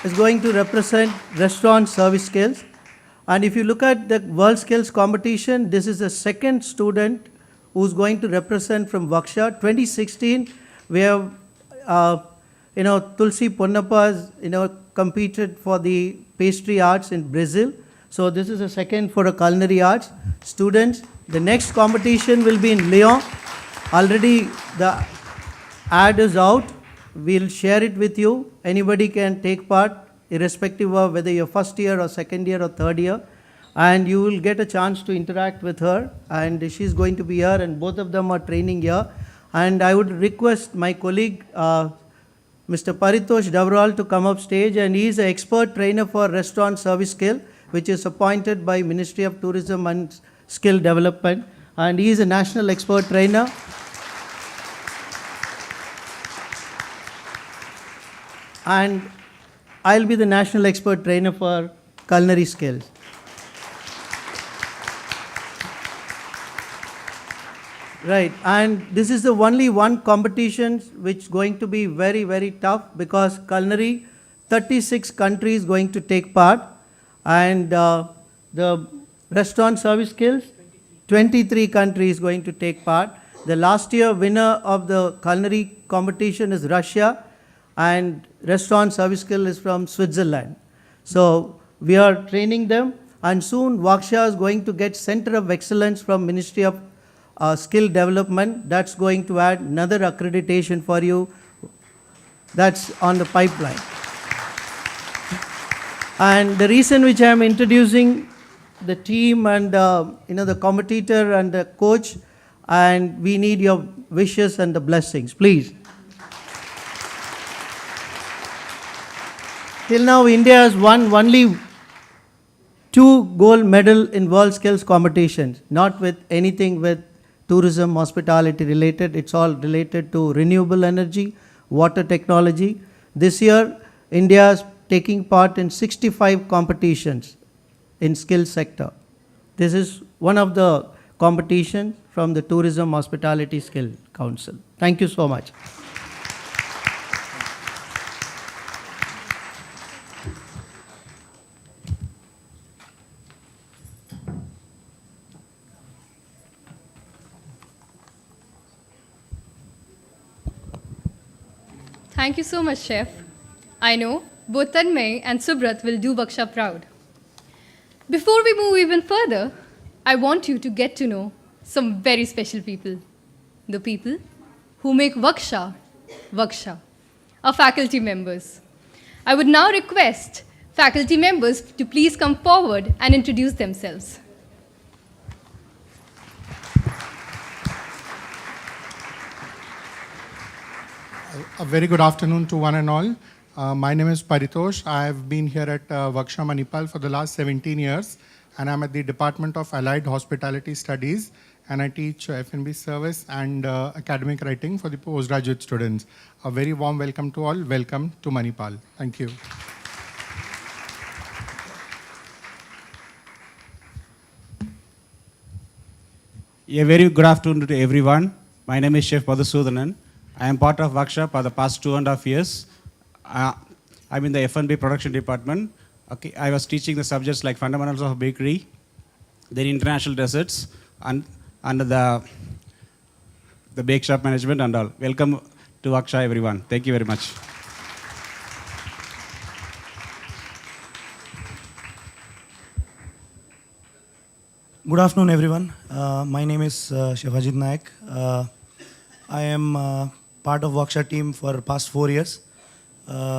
S9: is going to represent restaurant service skills. And if you look at the World Skills competition, this is the second student who's going to represent from WGSHA. 2016, we have, Tulsi Ponnappa competed for the pastry arts in Brazil. So this is the second for the culinary arts. Students, the next competition will be in Lyon. Already the ad is out. We'll share it with you. Anybody can take part, irrespective of whether you're first year or second year or third year. And you will get a chance to interact with her, and she's going to be here, and both of them are training here. And I would request my colleague, Mr. Paritosh Davral, to come up stage, and he is an expert trainer for restaurant service skill, which is appointed by Ministry of Tourism and Skill Development, and he is a national expert trainer. And I'll be the national expert trainer for culinary skills. Right, and this is the only one competition which is going to be very, very tough, because culinary, 36 countries going to take part, and the restaurant service skills, 23 countries going to take part. The last year winner of the culinary competition is Russia, and restaurant service skill is from Switzerland. So we are training them, and soon WGSHA is going to get Center of Excellence from Ministry of Skill Development. That's going to add another accreditation for you. That's on the pipeline. And the reason which I am introducing the team and the competitor and the coach, and we need your wishes and the blessings, please. Till now, India has won only 2 gold medals in World Skills competitions, not with anything with tourism, hospitality related. It's all related to renewable energy, water technology. This year, India is taking part in 65 competitions in skill sector. This is one of the competitions from the Tourism Hospitality Skill Council. Thank you so much.
S1: Thank you so much, Chef. I know both Tanmay and Subrat will do WGSHA proud. Before we move even further, I want you to get to know some very special people. The people who make WGSHA, our faculty members. I would now request faculty members to please come forward and introduce themselves.
S10: A very good afternoon to one and all. My name is Paritosh. I have been here at WGSHA Manipal for the last 17 years, and I'm at the Department of Allied Hospitality Studies, and I teach F&B service and academic writing for the postgraduate students. A very warm welcome to all. Welcome to Manipal. Thank you.
S11: A very good afternoon to everyone. My name is Chef Madhusudanan. I am part of WGSHA for the past 2.5 years. I'm in the F&B production department. Okay, I was teaching the subjects like fundamentals of bakery, then international desserts, and the bake shop management and all. Welcome to WGSHA, everyone. Thank you very much.
S12: Good afternoon, everyone. My name is Chef Ajit Naik. I am part of WGSHA team for past 4 years.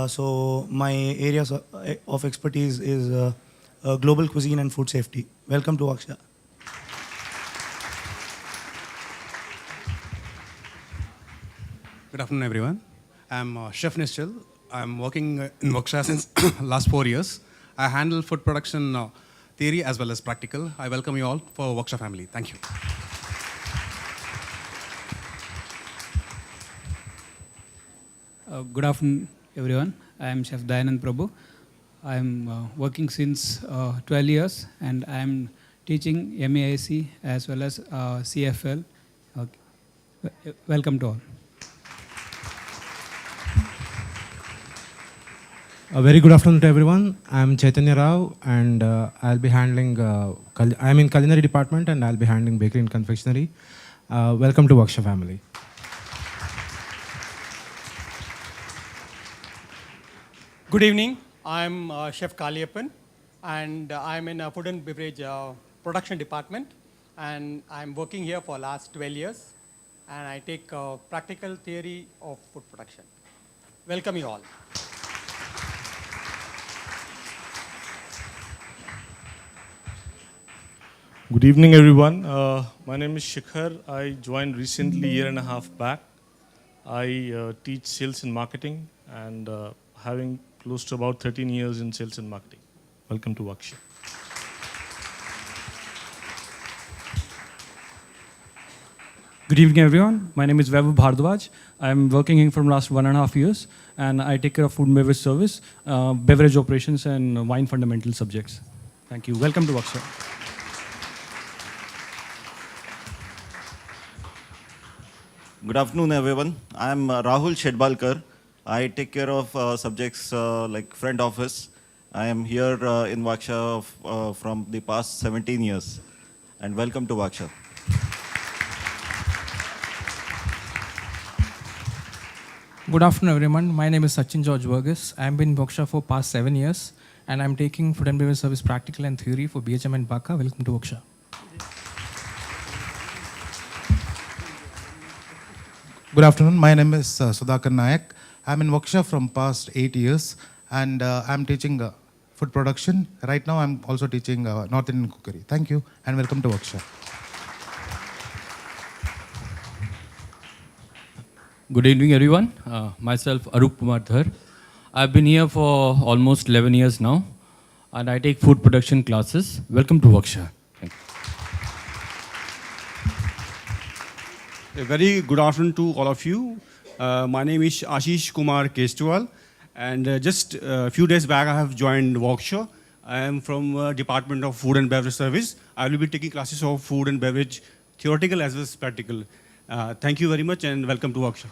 S12: So my areas of expertise is global cuisine and food safety. Welcome to WGSHA.
S11: Good afternoon, everyone. I'm Chef Nischal. I'm working in WGSHA since last 4 years. I handle food production theory as well as practical. I welcome you all for WGSHA family. Thank you.
S13: Good afternoon, everyone. I am Chef Dayanand Prabhu. I am working since 12 years and I am teaching MAIC as well as CFL. Welcome to all.
S14: A very good afternoon to everyone. I'm Chaitanya Rao and I'll be handling, I'm in culinary department and I'll be handling bakery and confectionery. Welcome to WGSHA family.
S15: Good evening. I'm Chef Kaliyappan and I'm in food and beverage production department and I'm working here for last 12 years and I take practical theory of food production. Welcome you all.
S16: Good evening, everyone. My name is Shikhar. I joined recently, a year and a half back. I teach sales and marketing and having close to about 13 years in sales and marketing. Welcome to WGSHA.
S17: Good evening, everyone. My name is Vaibhav Bhardwaj. I'm working here from last 1.5 years, and I take care of food and beverage service, beverage operations, and wine fundamental subjects. Thank you. Welcome to WGSHA.
S18: Good afternoon, everyone. I'm Rahul Shedbalkar. I take care of subjects like front office. I am here in WGSHA from the past 17 years. And welcome to WGSHA.
S19: Good afternoon, everyone. My name is Sachin George Burgess. I have been in WGSHA for past 7 years, and I'm taking food and beverage service practical and theory for BHM and BACA. Welcome to WGSHA.
S20: Good afternoon. My name is Sudhakar Nayak. I'm in WGSHA from past 8 years, and I'm teaching food production. Right now, I'm also teaching North Indian cookery. Thank you, and welcome to WGSHA.
S21: Good evening, everyone. Myself, Arup Kumar Dhar. I've been here for almost 11 years now, and I take food production classes. Welcome to WGSHA. Thank you.
S11: A very good afternoon to all of you. My name is Ashish Kumar Kestwal, and just a few days back I have joined WGSHA. I am from Department of Food and Beverage Service. I will be taking classes of food and beverage, theoretical as well as practical. Thank you very much and welcome to WGSHA.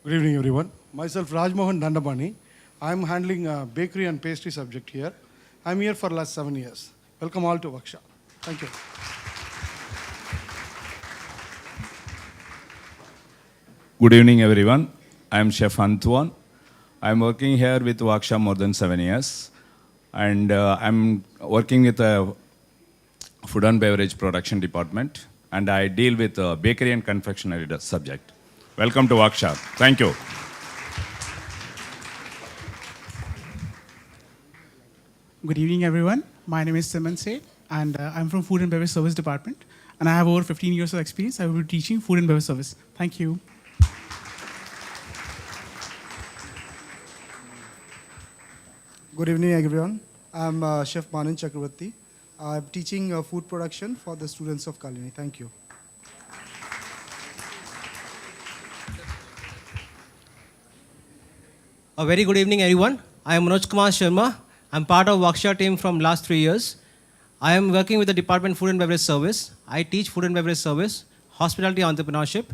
S22: Good evening, everyone. Myself, Rajmohan Dandapani. I am handling bakery and pastry subject here. I'm here for the last 7 years. Welcome all to WGSHA. Thank you.
S23: Good evening, everyone. I'm Chef Antoine. I'm working here with WGSHA more than 7 years. And I'm working with a food and beverage production department. And I deal with bakery and confectionery subject. Welcome to WGSHA. Thank you.
S24: Good evening, everyone. My name is Simon Seth, and I'm from Food and Beverage Service Department. And I have over 15 years of experience. I will be teaching food and beverage service. Thank you.
S25: Good evening, everyone. I'm Chef Manan Chakravarti. I'm teaching food production for the students of Kalini. Thank you.
S26: A very good evening, everyone. I am Manoj Kumar Sharma. I'm part of WGSHA team from last 3 years. I am working with the Department Food and Beverage Service. I teach food and beverage service, hospitality entrepreneurship,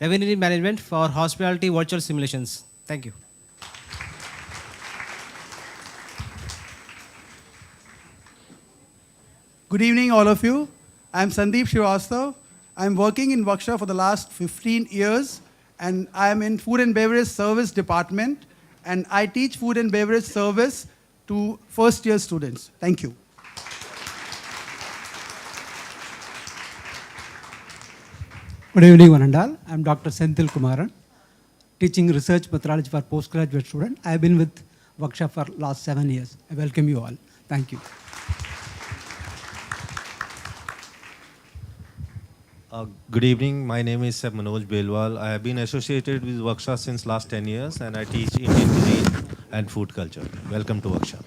S26: revenue management for hospitality virtual simulations. Thank you.
S24: Good evening, all of you. I'm Sandeep Srivastav. I'm working in WGSHA for the last 15 years, and I'm in Food and Beverage Service Department, and I teach food and beverage service to first-year students. Thank you.
S2: Good evening, one and all. I'm Dr. Senthil Kumaran, teaching research methodology for postgraduate students. I've been with WGSHA for last 7 years. I welcome you all. Thank you.
S3: Good evening. My name is Manoj Belwal. I have been associated with WGSHA since last 10 years and I teach Indian cuisine and food culture. Welcome to WGSHA.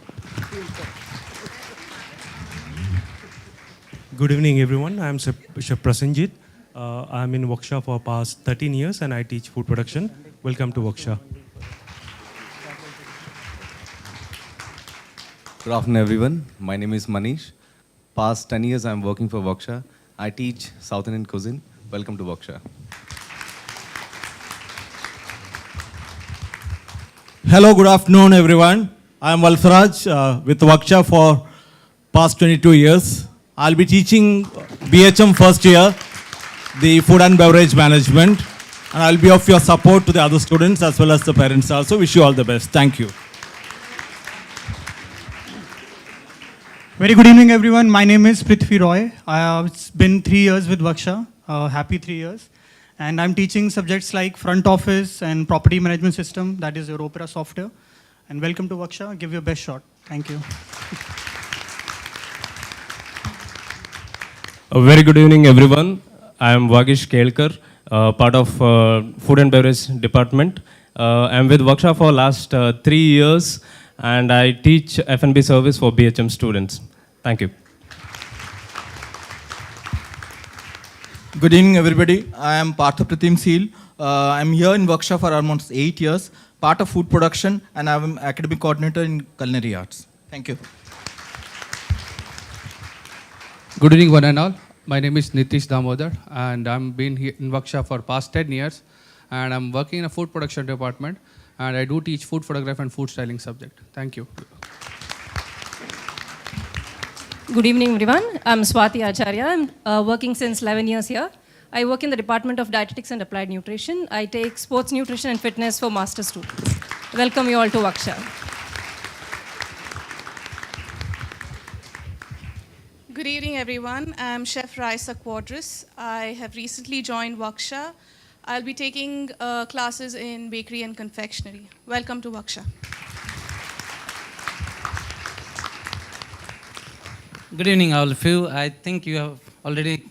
S4: Good evening, everyone. I'm Chef Prasenjit. I'm in WGSHA for past 13 years and I teach food production. Welcome to WGSHA.
S6: Good afternoon, everyone. My name is Manish. Past 10 years, I'm working for WGSHA. I teach South Indian cuisine. Welcome to WGSHA.
S7: Hello, good afternoon, everyone. I am Valsaraj with WGSHA for past 22 years. I'll be teaching BHM first year, the food and beverage management, and I'll be of your support to the other students as well as the parents also. Wish you all the best. Thank you.
S8: Very good evening, everyone. My name is Prithvi Roy. It's been 3 years with WGSHA, happy 3 years. And I'm teaching subjects like front office and property management system, that is your Opera software. And welcome to WGSHA. Give your best shot. Thank you.
S27: A very good evening, everyone. I am Vagish Kelkar, part of Food and Beverage Department. I'm with WGSHA for last 3 years. And I teach F&B service for BHM students. Thank you.
S28: Good evening, everybody. I am Partha Pratim Seal. I'm here in WGSHA for almost 8 years, part of food production, and I'm an academic coordinator in culinary arts. Thank you.
S29: Good evening, one and all. My name is Nitish Damodar, and I've been here in WGSHA for past 10 years, and I'm working in a food production department. And I do teach food photography and food styling subject. Thank you.
S30: Good evening, everyone. I'm Swati Acharya. I'm working since 11 years here. I work in the Department of Dietetics and Applied Nutrition. I take sports nutrition and fitness for master students. Welcome you all to WGSHA.
S31: Good evening, everyone. I'm Chef Raisa Quadris. I have recently joined WGSHA. I'll be taking classes in bakery and confectionery. Welcome to WGSHA.
S32: Good evening, all of you. I think you have already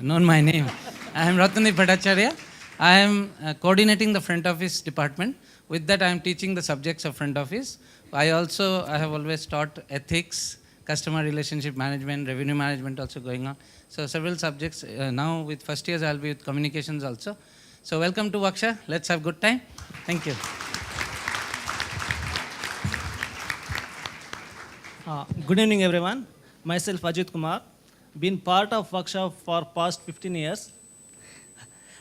S32: known my name. I am Ratnadip Bhattacharya. I am coordinating the front office department. With that, I am teaching the subjects of front office. I have always taught ethics, customer relationship management, revenue management also going on. So several subjects. Now with first years, I'll be with communications also. So welcome to WGSHA. Let's have a good time. Thank you.
S33: Good evening, everyone. Myself, Ajit Kumar. Been part of WGSHA for past 15 years.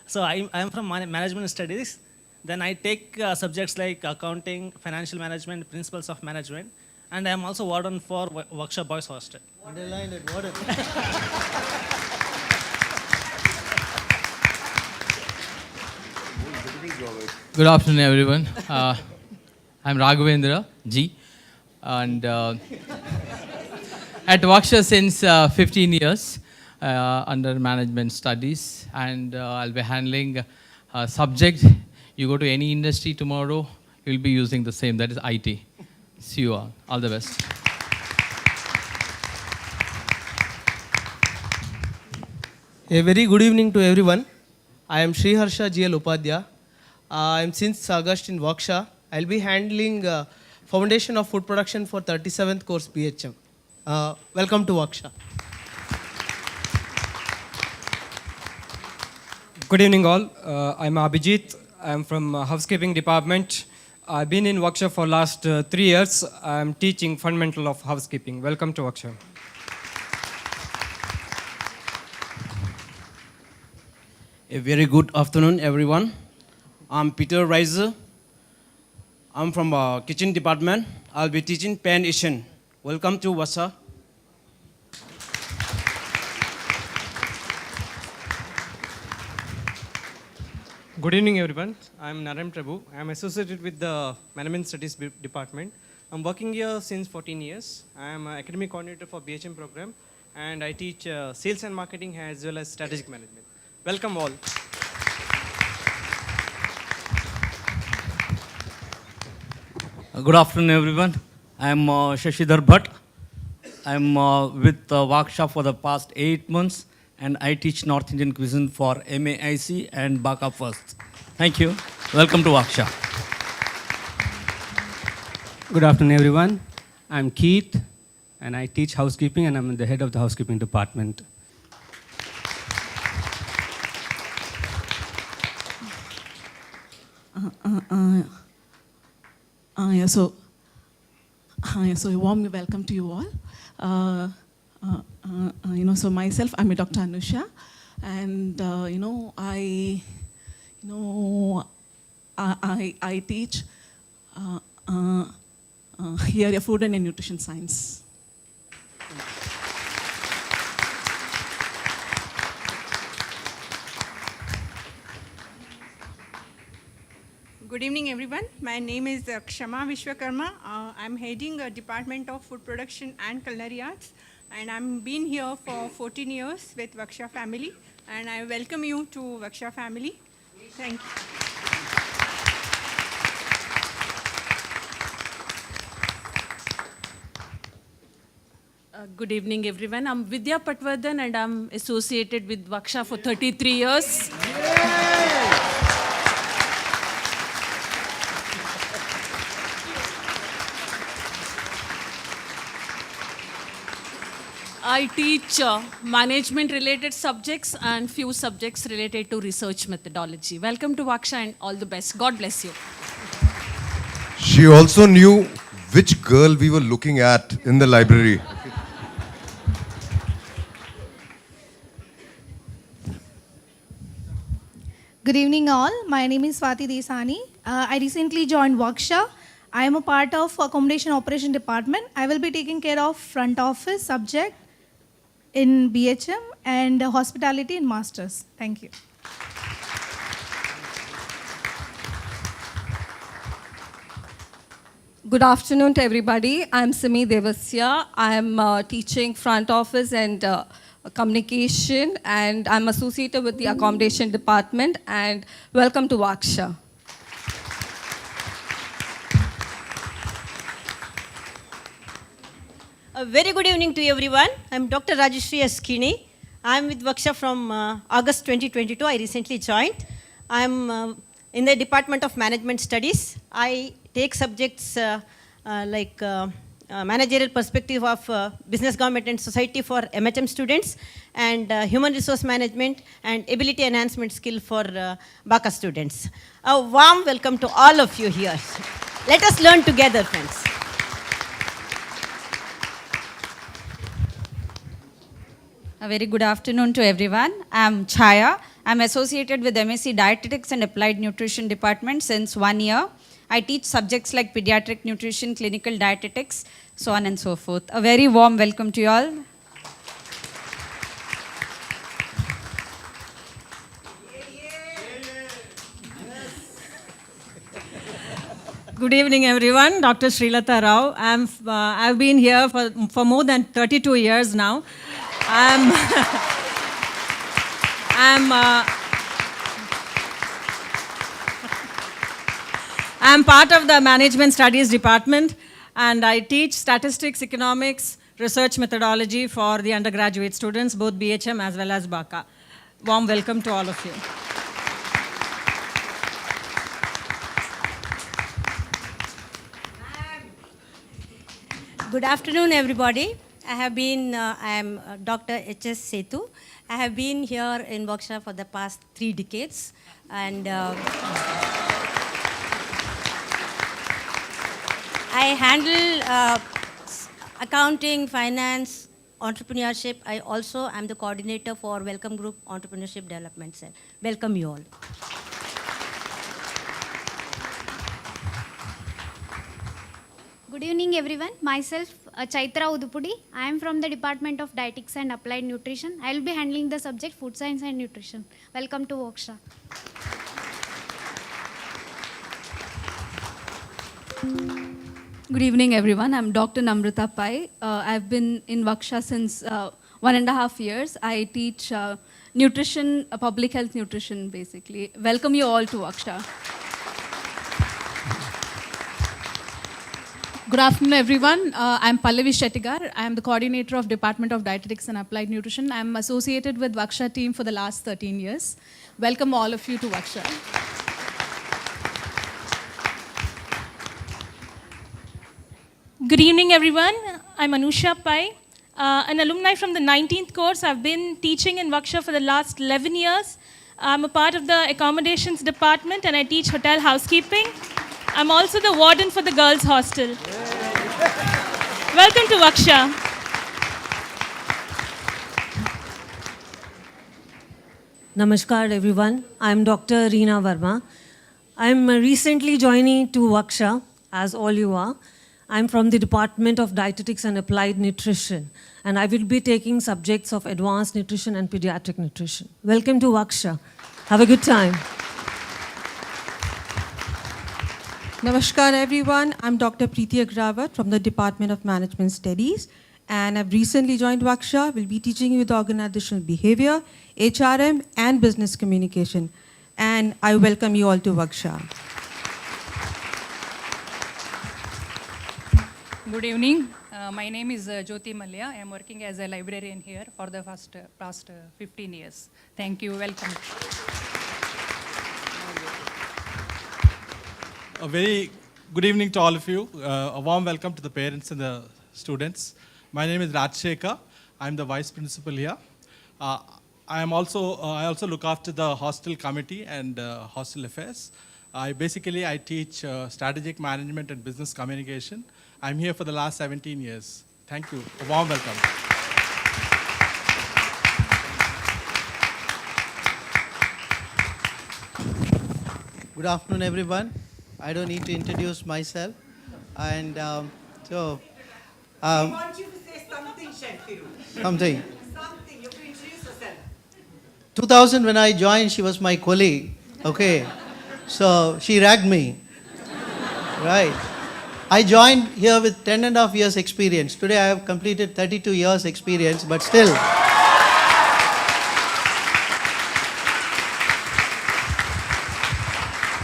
S33: So I am from management studies. Then I take subjects like accounting, financial management, principles of management. And I am also warden for WGSHA Boys Hostel.
S29: Underline it, warden. Good afternoon, everyone. I'm Raghavendra G. And at WGSHA since 15 years under management studies. And I'll be handling a subject. You go to any industry tomorrow, you'll be using the same, that is IT. See you all. All the best.
S34: A very good evening to everyone. I am Sriharsha GL Upadhyaya. I am since August in WGSHA. I'll be handling Foundation of Food Production for 37th course BHM. Welcome to WGSHA.
S35: Good evening all. I'm Abhijit. I'm from housekeeping department. I've been in WGSHA for last 3 years. I'm teaching fundamental of housekeeping. Welcome to WGSHA.
S36: A very good afternoon, everyone. I'm Peter Reiser. I'm from kitchen department. I'll be teaching Pan Asian. Welcome to WGSHA.
S35: Good evening, everyone. I'm Naren Prabhu. I'm associated with the Management Studies department. I'm working here since 14 years. I'm an academic coordinator for BHM program, and I teach sales and marketing as well as strategic management. Welcome all.
S1: Good afternoon, everyone. I am Shashidhar Bhatt. I am with WGSHA for the past 8 months, and I teach North Indian cuisine for MAIC and BACA first. Thank you. Welcome to WGSHA.
S5: Good afternoon, everyone. I'm Keith, and I teach housekeeping, and I'm the head of the housekeeping department.
S9: So a warm welcome to you all. So myself, I'm a Dr. Anusha, and I teach here a food and nutrition science.
S10: Good evening, everyone. My name is Kshama Vishwakarma. I'm heading a Department of Food Production and Culinary Arts, and I've been here for 14 years with WGSHA family, and I welcome you to WGSHA family. Thank you.
S11: Good evening, everyone. I'm Vidya Patwardhan, and I'm associated with WGSHA for 33 years. I teach management-related subjects and few subjects related to research methodology. Welcome to WGSHA and all the best. God bless you.
S12: She also knew which girl we were looking at in the library.
S13: Good evening all. My name is Swati Desani. I recently joined WGSHA. I am a part of Accommodation Operation Department. I will be taking care of front office subject in BHM and hospitality in masters. Thank you.
S30: Good afternoon to everybody. I'm Simi Devasya. I'm teaching front office and communication, and I'm associated with the accommodation department, and welcome to WGSHA.
S14: A very good evening to everyone. I'm Dr. Rajeshri Askini. I'm with WGSHA from August 2022. I recently joined. I'm in the Department of Management Studies. I take subjects like managerial perspective of business, government and society for MHM students, and human resource management and ability enhancement skill for BACA students. A warm welcome to all of you here. Let us learn together, friends.
S15: A very good afternoon to everyone. I'm Chaya. I'm associated with MSc Dietetics and Applied Nutrition Department since 1 year. I teach subjects like pediatric nutrition, clinical dietetics, so on and so forth. A very warm welcome to you all.
S10: Good evening, everyone. Dr. Srilata Rao. I've been here for more than 32 years now. I'm part of the Management Studies Department, and I teach statistics, economics, research methodology for the undergraduate students, both BHM as well as BACA. Warm welcome to all of you.
S16: Good afternoon, everybody. I am Dr. H.S. Setu. I have been here in WGSHA for the past 3 decades, and I handle accounting, finance, entrepreneurship. I also am the coordinator for Welcome Group Entrepreneurship Development Cell. Welcome you all.
S17: Good evening, everyone. Myself, Chaitra Udupudi. I am from the Department of Dietetics and Applied Nutrition. I will be handling the subject Food Science and Nutrition. Welcome to WGSHA.
S30: Good evening, everyone. I'm Dr. Namrata Pai. I've been in WGSHA since 1.5 years. I teach nutrition, public health nutrition, basically. Welcome you all to WGSHA.
S2: Good afternoon, everyone. I'm Pallavi Shettigar. I'm the coordinator of Department of Dietetics and Applied Nutrition. I'm associated with WGSHA team for the last 13 years. Welcome all of you to WGSHA.
S30: Good evening, everyone. I'm Anusha Pai, an alumni from the 19th course. I've been teaching in WGSHA for the last 11 years. I'm a part of the accommodations department and I teach hotel housekeeping. I'm also the warden for the girls' hostel. Welcome to WGSHA.
S3: Namaskar everyone, I'm Dr. Reena Verma. I'm recently joining to WGSHA, as all you are. I'm from the Department of Dietetics and Applied Nutrition, and I will be taking subjects of advanced nutrition and pediatric nutrition. Welcome to WGSHA. Have a good time.
S4: Namaskar everyone, I'm Dr. Preeti Agrawat from the Department of Management Studies, and I've recently joined WGSHA. We'll be teaching you the organizational behavior, HRM and business communication, and I welcome you all to WGSHA.
S6: Good evening. My name is Jyoti Malya. I am working as a librarian here for the past 15 years. Thank you. Welcome.
S7: A very good evening to all of you. A warm welcome to the parents and the students. My name is Rajshekha. I'm the vice principal here. I also look after the hostel committee and hostel affairs. I teach strategic management and business communication. I'm here for the last 17 years. Thank you. A warm welcome.
S8: Good afternoon, everyone. I don't need to introduce myself. And
S18: I want you to say something, Shakti.
S8: Something.
S18: Something. You have to introduce yourself.
S8: 2000, when I joined, she was my colleague. Okay. So she ragged me. Right. I joined here with 10.5 years experience. Today I have completed 32 years experience, but still.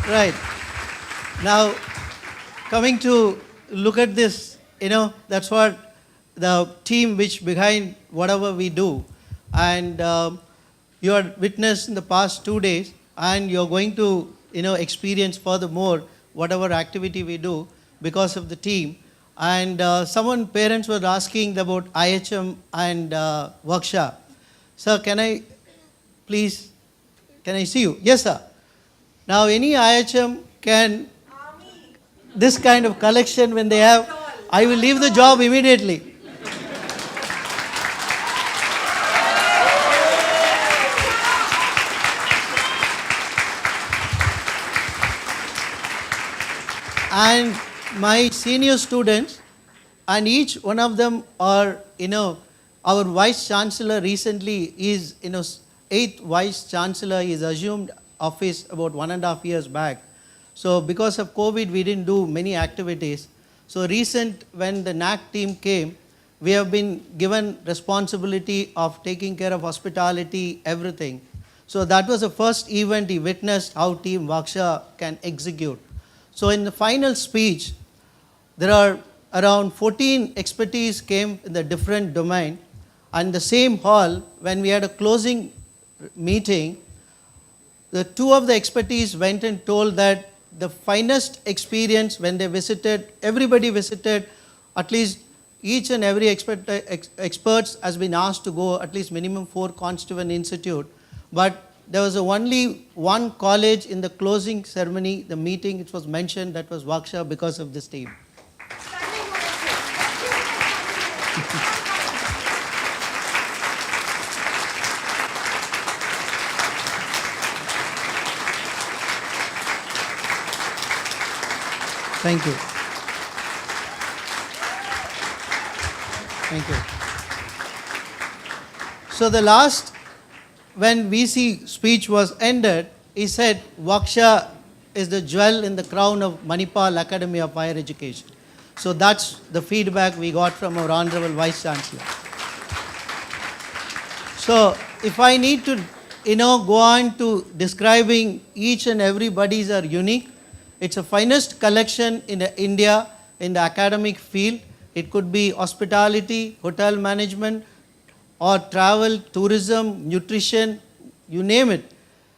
S8: Right. Now, coming to look at this, that's what the team which behind whatever we do. And you are witness in the past 2 days, and you're going to, experience furthermore whatever activity we do because of the team. And parents were asking about IHM and WGSHA. Sir, can I see you? Yes, sir. Now, any IHM can, this kind of collection when they have, I will leave the job immediately. And my senior students, and each one of them are, our Vice Chancellor recently is, 8th Vice Chancellor is assumed office about 1.5 years back. So because of COVID, we didn't do many activities. So when the NAC team came, we have been given responsibility of taking care of hospitality, everything. So that was the first event he witnessed how Team WGSHA can execute. So in the final speech, there are around 14 expertise came in the different domain. And the same hall, when we had a closing meeting, the two of the expertise went and told that the finest experience when they visited, everybody visited, at least each and every experts has been asked to go at least minimum 4 constituent institute. But there was only one college in the closing ceremony, the meeting, it was mentioned, that was WGSHA because of this team. Thank you. Thank you. So the last, when VC speech was ended, he said, WGSHA is the jewel in the crown of Manipal Academy of Higher Education. So that's the feedback we got from our Honorable Vice Chancellor. So if I need to, go on to describing each and everybody's are unique, it's a finest collection in India in the academic field. It could be hospitality, hotel management, or travel, tourism, nutrition, you name it.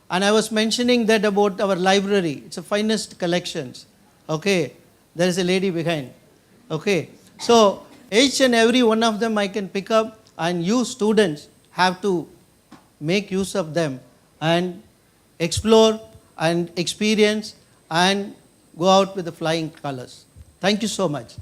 S8: And I was mentioning that about our library. It's the finest collections. Okay, there is a lady behind. Okay, so each and every one of them I can pick up, and you students have to make use of them and explore and experience and go out with the flying colors. Thank you so much.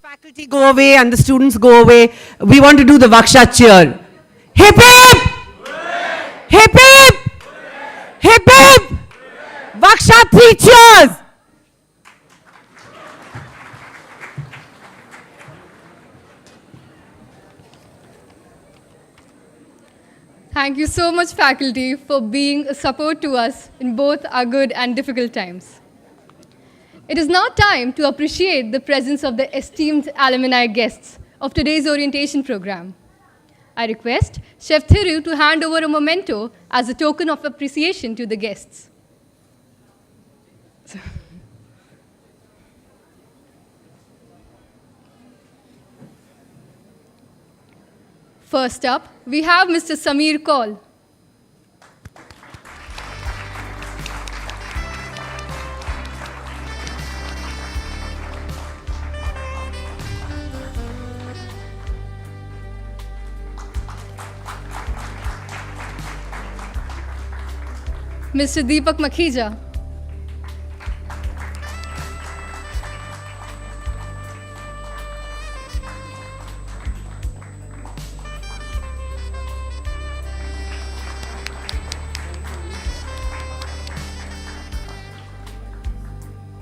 S18: Faculty go away and the students go away. We want to do the WGSHA cheer. Hip hip! Hip hip! Hip hip! WGSHA 3 cheers!
S19: Thank you so much, faculty, for being a support to us in both our good and difficult times. It is now time to appreciate the presence of the esteemed alumni guests of today's orientation program. I request Chef Thiru to hand over a memento as a token of appreciation to the guests. First up, we have Mr. Sameer Kaul. Mr. Deepak Makhija.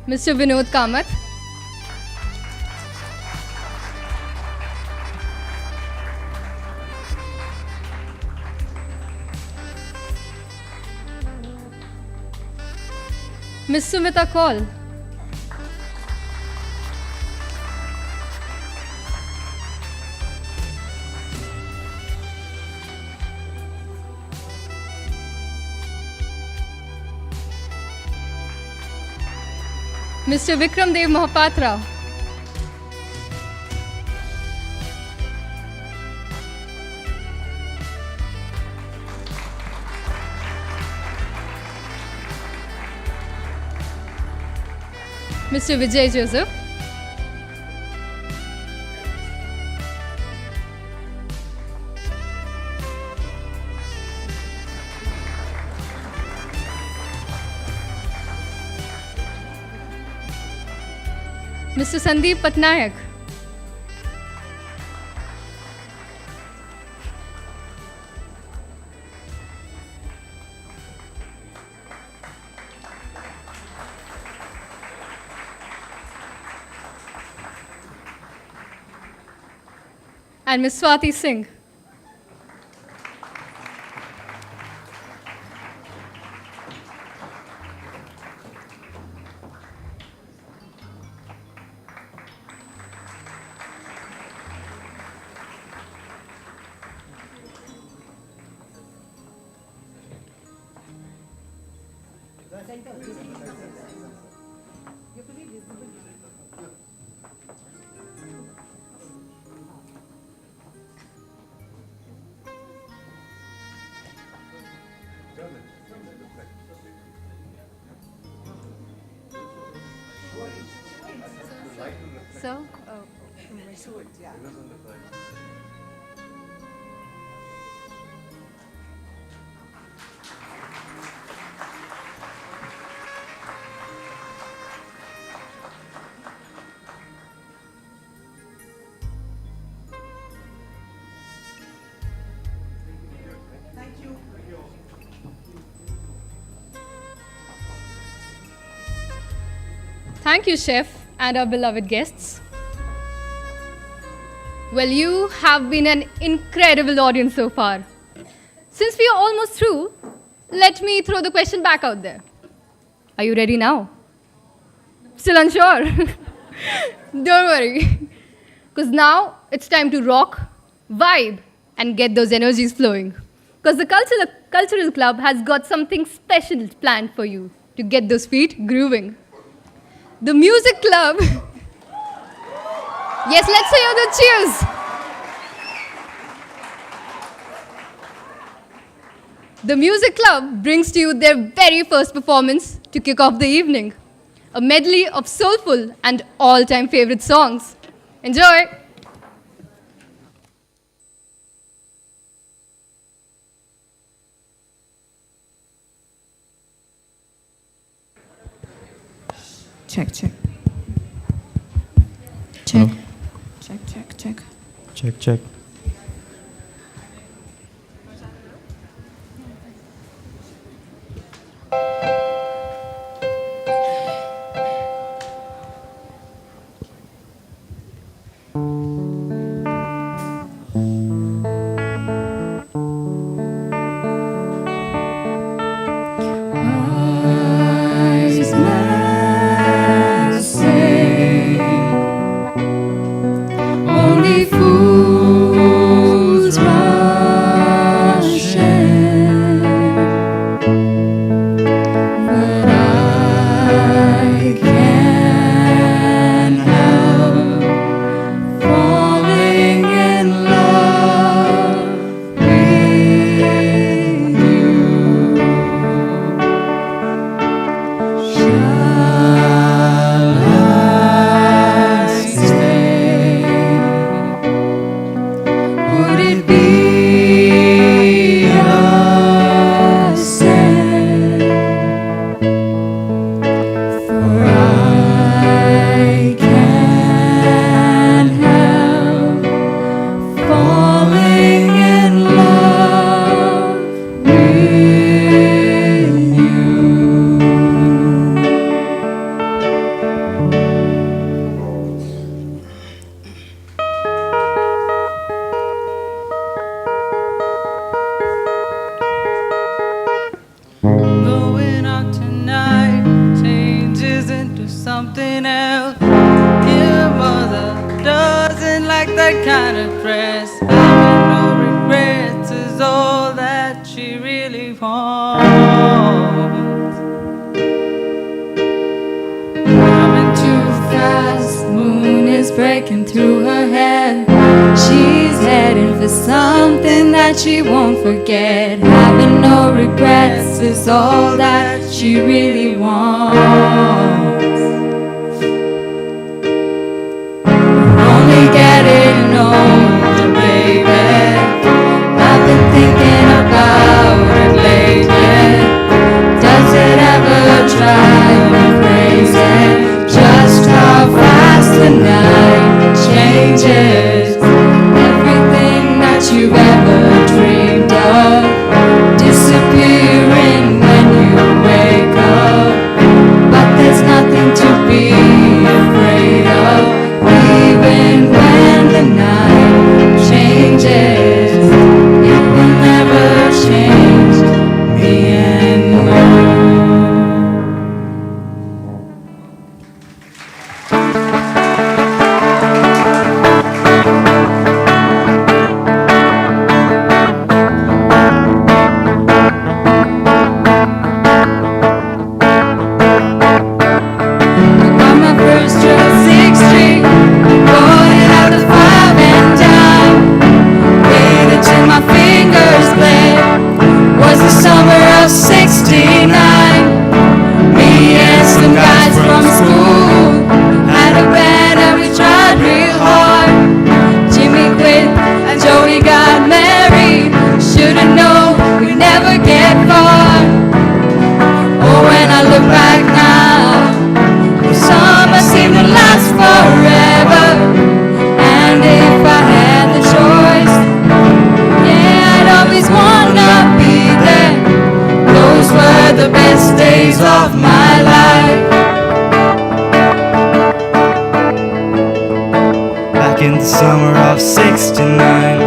S19: Mr. Vinod Kamath. Ms. Sumita Kaul. Mr. Vikram Dev Mahapatra. Mr. Vijay Joseph. Mr. Sandeep Patnaik. And Ms. Swati Singh. So, Thank you, Chef, and our beloved guests. Well, you have been an incredible audience so far. Since we are almost through, let me throw the question back out there. Are you ready now? Still unsure? Don't worry. Because now it's time to rock, vibe, and get those energies flowing. Because the cultural club has got something special planned for you to get those feet grooving. The music club. Yes, let's hear the cheers. The music club brings to you their very first performance to kick off the evening. A medley of soulful and all-time favorite songs. Enjoy.
S20: Check, check.
S21: Check.
S20: Check, check, check.
S21: Check, check.
S20: Wise men say only fools rush in, but I can't help falling in love with you. Shall I stay? Would it be a sin? For I can't help falling in love with you.
S22: Going out tonight changes into something else. Dear mother doesn't like that kind of dress. Having no regrets is all that she really wants.
S20: Coming too fast, moon is breaking through her head. She's heading for something that she won't forget. Having no regrets is all that she really wants. Only getting older, baby. I've been thinking about it lately. Does it ever drive you crazy? Just how fast the night changes. Everything that you've ever dreamed of disappearing when you wake up. But there's
S1: of 69.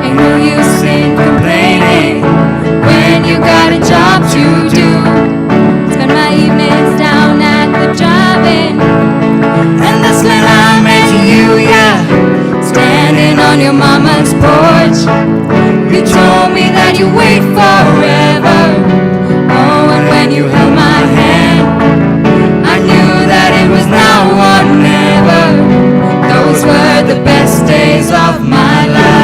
S20: Ain't no use in complaining when you got a job to do. Spend my evenings down at the drive-in, and that's when I met you, yeah. Standing on your mama's porch, you told me that you wait forever. Oh, and when you held my hand, I knew that it was now or never. Those were the best days of my life.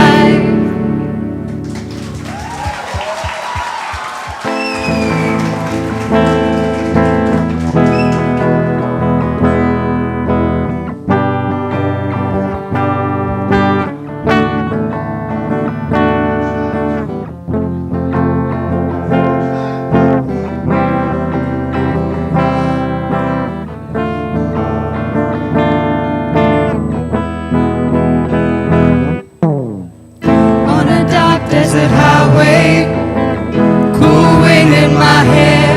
S20: On a dark desert highway, cool wind in my hair,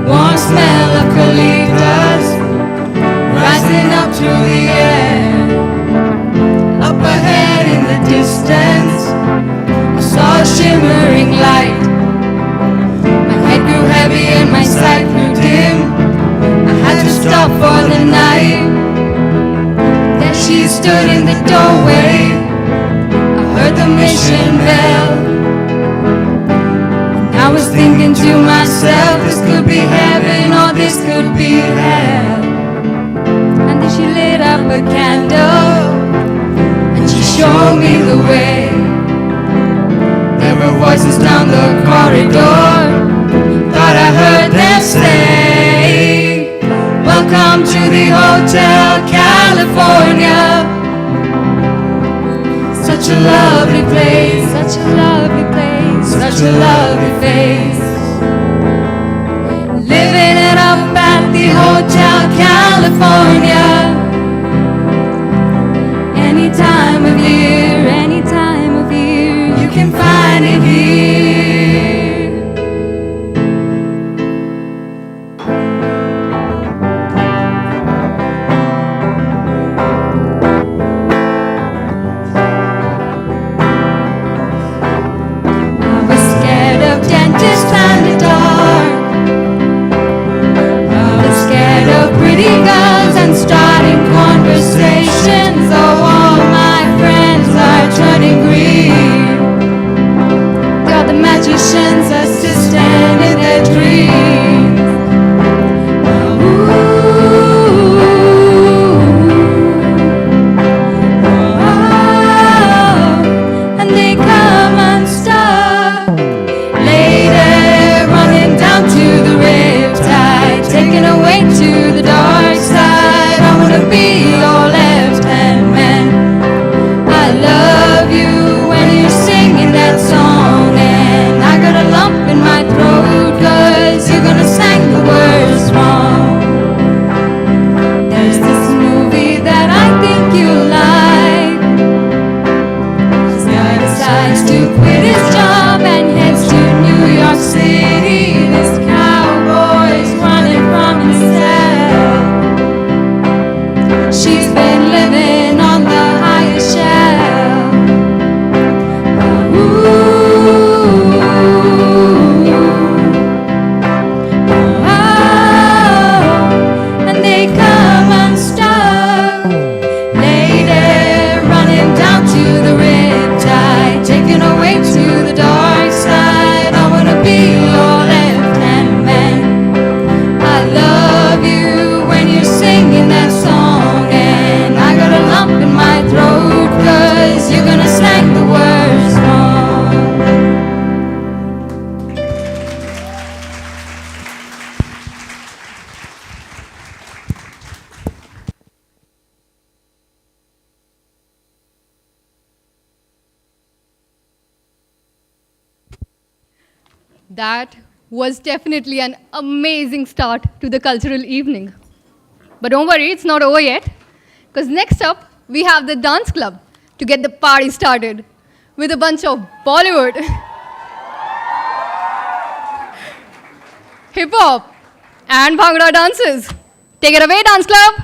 S20: warm smell of eucalyptus rising up through the air. Up ahead in the distance, I saw a shimmering light. My head grew heavy and my sight grew dim. I had to stop for the night. There she stood in the doorway. I heard the mission bell, and I was thinking to myself, this could be heaven or this could be hell. And then she lit up a candle, and she showed me the way. There were voices down the corridor, thought I heard them say, welcome to the Hotel California. Such a lovely place, such a lovely place, such a lovely face. Living it up at the Hotel California. Any time of year, you can find it here. I was scared of dentists and the dark. I was scared of pretty girls and starting conversations. Oh, all my friends are turning green. They're the magician's assistant in their dreams. And they come unstuck. Later, running down to the riptide, taken away to the dark side. I wanna be your left-hand man. I love you when you're singing that song, and I got a lump in my throat 'cause you're gonna sing the words wrong. There's this movie that I think you like. This guy decides to quit his job and heads to New York City. This cowboy's running from himself. She's been living on the highest shelf. And they come unstuck. Later, running down to the riptide, taken away to the dark side. I wanna be your left-hand man. I love you when you're singing that song, and I got a lump in my throat 'cause you're gonna slang the words wrong.
S19: That was definitely an amazing start to the cultural evening. But don't worry, it's not over yet, because next up, we have the dance club to get the party started with a bunch of Bollywood, hip-hop, and Bhangra dances. Take it away, dance club.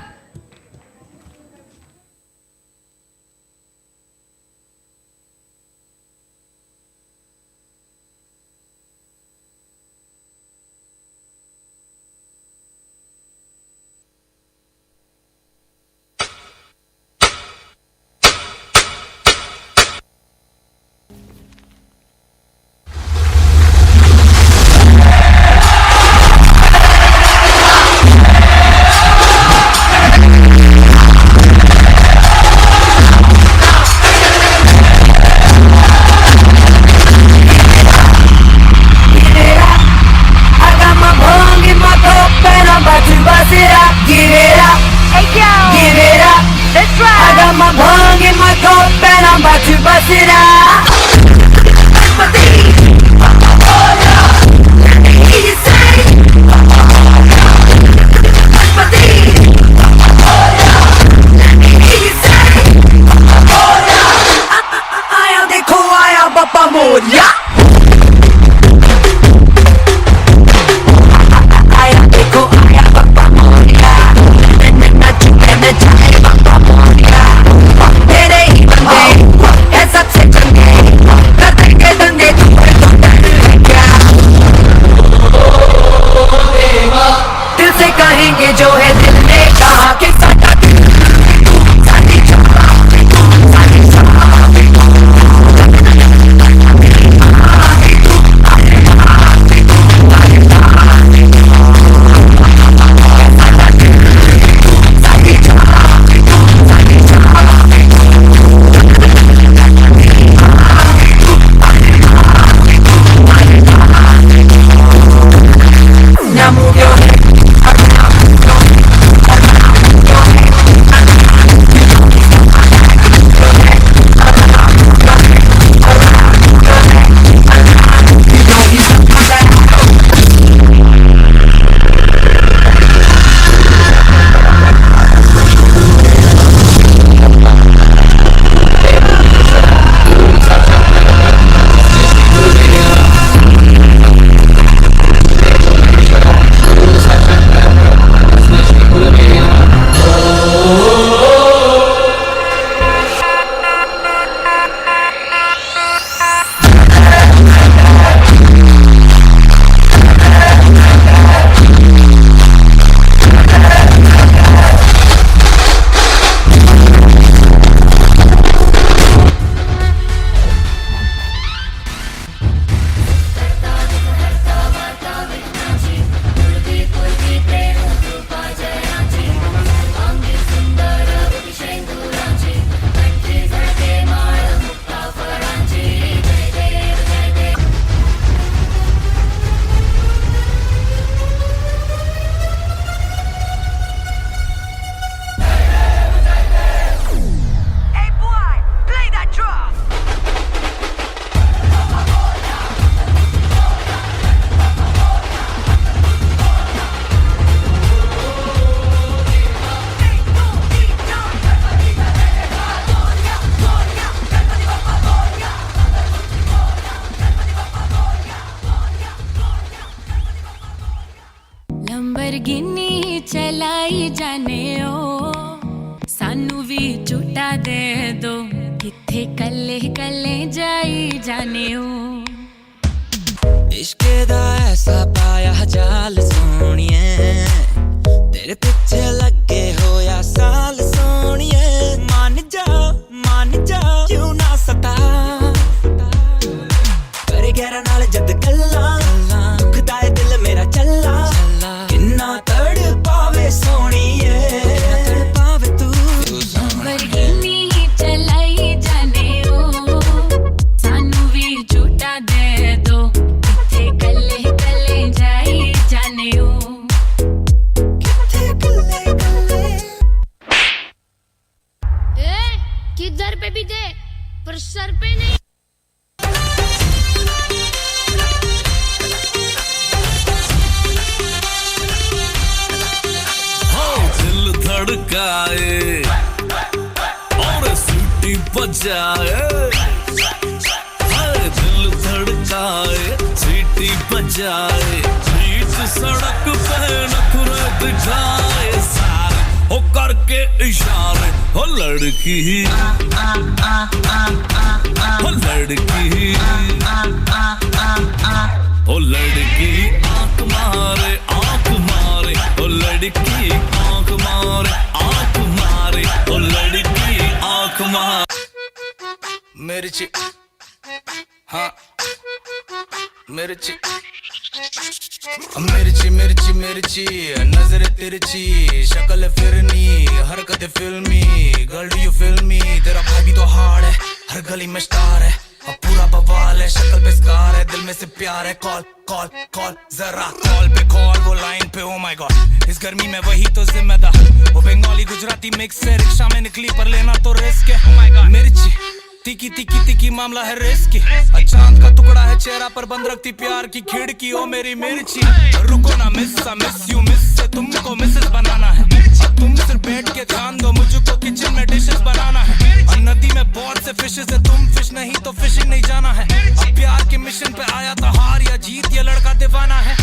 S20: Lamborghini चलाई जाने ओ सानू भी झूठा दे दो किथे कल्ले कल्ले जाई जाने ओ
S1: इश्क दा ऐसा पाया जाल सोनिए तेरे पीछे लगे होया साल सोनिए मान जा क्यों ना सता करे गहरा नाल जद गल्ला दुखदा है दिल मेरा चल्ला किन्ना तड़ पावे सोनिए तड़ पावे तू
S20: लंबरगिनी चलाई जाने ओ सानू भी झूठा दे दो किथे कल्ले कल्ले जाई जाने ओ
S17: किधर पे भी दे पर सर पे नहीं।
S5: दिल धड़काए और सीटी बजाए दिल धड़काए सीटी बजाए बीट सच सड़क पे नखरे दिखाए सारे हो करके इशारे हो लड़की हो लड़की हो लड़की आंख मारे हो लड़की आंख मारे हो लड़की आंख मारे मिर्ची हाँ मिर्ची मिर्ची मिर्ची मिर्ची नजर तिरछी शक्ल फिरनी हरकत फिल्मी गर्ल डू यू फिल्मी तेरा भाई भी तो हार्ड है हर गली में स्टार है अब पूरा बवाल है शक्ल पे स्कार है दिल में से प्यार है कॉल कॉल कॉल जरा कॉल पे कॉल वो लाइन पे ओ माय गॉड इस गर्मी में वही तो जिम्मेदार वो बंगाली गुजराती मिक्स है रिक्शा में निकली पर लेना तो रिस्क है ओ माय गॉड मिर्ची तिकी तिकी तिकी मामला है रिस्की चांद का टुकड़ा है चेहरा पर बंद रखती प्यार की खिड़की ओ मेरी मिर्ची रुको ना मिस यू मिस से तुमको मिसेस बनाना है अब तुम सिर्फ बैठ के ध्यान दो मुझको किचन में डिशेस बनाना है और नदी में बहुत से फिशेस है तुम फिश नहीं तो फिशिंग नहीं जाना है अब प्यार के मिशन पे आया था हार या जीत ये लड़का दीवाना है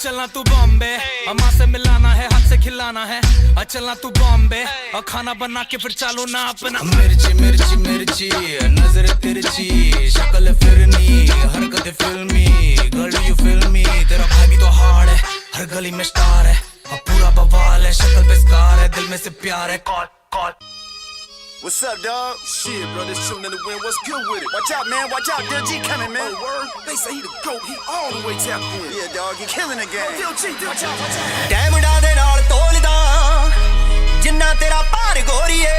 S5: चलना तू बॉम्बे अम्मा से मिलाना है हाथ से खिलाना है चलना तू बॉम्बे और खाना बना के फिर चालू ना अपना मिर्ची मिर्ची मिर्ची नजर तिरछी शक्ल फिरनी हरकत फिल्मी गर्ल डू यू फिल्मी तेरा भाई भी तो हार्ड है हर गली में स्टार है अब पूरा बवाल है शक्ल पे स्कार है दिल में से प्यार है call call
S9: What's up, dog? Shit, bro, this shooting in the wind. What's good with it? Watch out, man. Watch out. Dil G coming, man. Oh, word? They say he the GOAT. He all the way tapped in. Yeah, dog. He killing the game. Dil G, watch out, watch out.
S1: ਡੈਮੜਾ ਦੇ ਨਾਲ ਤੋਲਦਾ ਜਿੰਨਾ ਤੇਰਾ ਭਾਰ ਗੋਰੀਏ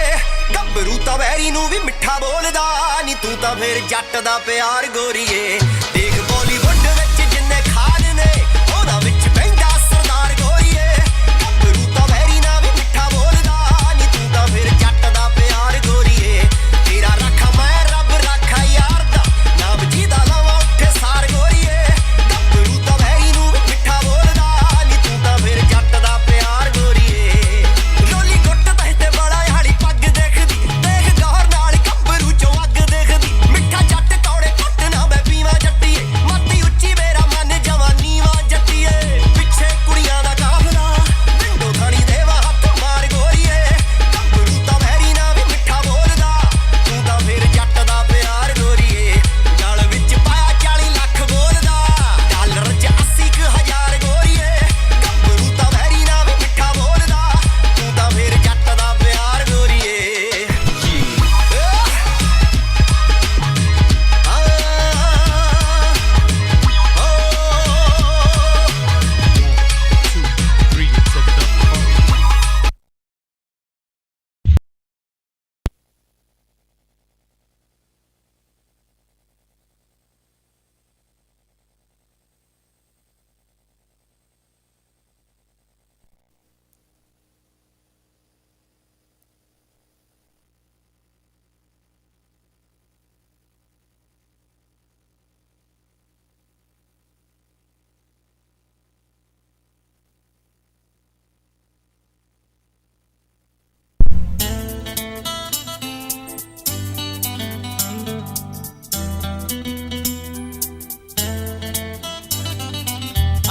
S1: ਗੱਭਰੂ ਤਾਂ very ਨੂੰ ਵੀ ਮਿੱਠਾ ਬੋਲਦਾ ਨੀ ਤੂੰ ਤਾਂ ਫੇਰ ਜੱਟ ਦਾ ਪਿਆਰ ਗੋਰੀਏ ਦੇਖ ਬਾਲੀਵੁੱਡ ਵਿੱਚ ਜਿੰਨੇ ਖਾਨ ਨੇ ਉਹਦਾ ਵਿੱਚ ਬੈਂਦਾ ਸਰਦਾਰ ਗੋਰੀਏ ਗੱਭਰੂ ਤਾਂ ਵੈਰੀ ਨਾਲ ਵੀ ਮਿੱਠਾ ਬੋਲਦਾ ਨੀ ਤੂੰ ਤਾਂ ਫੇਰ ਜੱਟ ਦਾ ਪਿਆਰ ਗੋਰੀਏ ਤੇਰਾ ਰੱਖਾ ਮੈਂ ਰੱਬ ਰੱਖਾ ਯਾਰ ਦਾ ਨਾਮ ਜਿਹਦਾ ਲਾਵਾਂ ਉੱਠੇ ਸਾਰ ਗੋਰੀਏ ਗੱਭਰੂ ਤਾਂ ਵੈਰੀ ਨੂੰ ਵੀ ਮਿੱਠਾ ਬੋਲਦਾ ਨੀ ਤੂੰ ਤਾਂ ਫੇਰ ਜੱਟ ਦਾ ਪਿਆਰ ਗੋਰੀਏ ਰੋਲੀ ਗੁੱਟ ਤੇ ਬੜਾ ਹਾਲੀ ਪੱਗ ਦੇਖਦੀ ਦੇਖ ਗੌਰ ਨਾਲ ਗੱਭਰੂ ਚੋਂ ਅੱਗ ਦੇਖਦੀ ਮਿੱਠਾ ਜੱਟ ਕੌੜੇ ਘੱਟ ਨਾ ਮੈਂ ਪੀਵਾਂ ਜੱਟੀਏ ਮਾਤੀ ਉੱਚੀ ਮੇਰਾ ਮਨ ਜਵਾਨੀ ਵਾਂ ਜੱਟੀਏ ਪਿੱਛੇ ਕੁੜੀਆਂ ਦਾ ਕਾਫਲਾ ਵਿੰਡੋ ਥਾਣੀ ਦੇਵਾ ਹੱਥ ਮਾਰ ਗੋਰੀਏ ਗੱਭਰੂ ਤਾਂ ਵੈਰੀ ਨਾ ਵੀ ਮਿੱਠਾ ਬੋਲਦਾ ਤੂੰ ਤਾਂ ਫੇਰ ਜੱਟ ਦਾ ਪਿਆਰ ਗੋਰੀਏ ਗਲ ਵਿੱਚ ਪਾਇਆ 40 ਲੱਖ ਬੋਲਦਾ ਡਾਲਰ 'ਚ 80,000 ਗੋਰੀਏ ਗੱਭਰੂ ਤਾਂ ਵੈਰੀ ਨਾ ਵੀ ਮਿੱਠਾ ਬੋਲਦਾ ਤੂੰ ਤਾਂ ਫੇਰ ਜੱਟ ਦਾ ਪਿਆਰ ਗੋਰੀਏ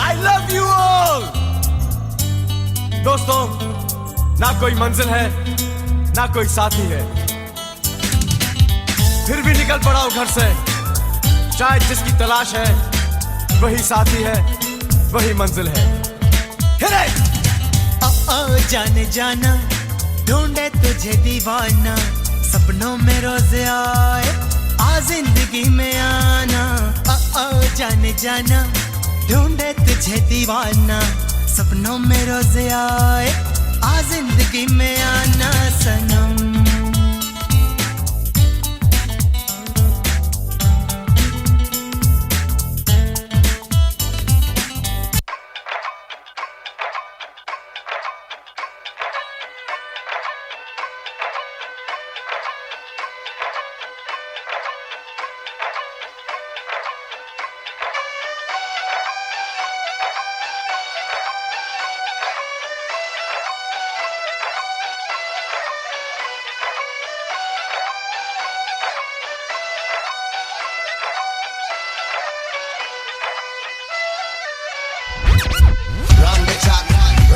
S11: I love you all! दोस्तों, ना कोई मंजिल है, ना कोई साथी है। फिर भी निकल पड़ा हूं घर से। शायद जिसकी तलाश है, वही साथी है, वही मंजिल है। Hit it!
S1: जाने जाना ढूंढे तुझे दीवाना सपनों में रोज आए आ जिंदगी में आना जाने जाना ढूंढे तुझे दीवाना सपनों में रोज आए आ जिंदगी में आना सनम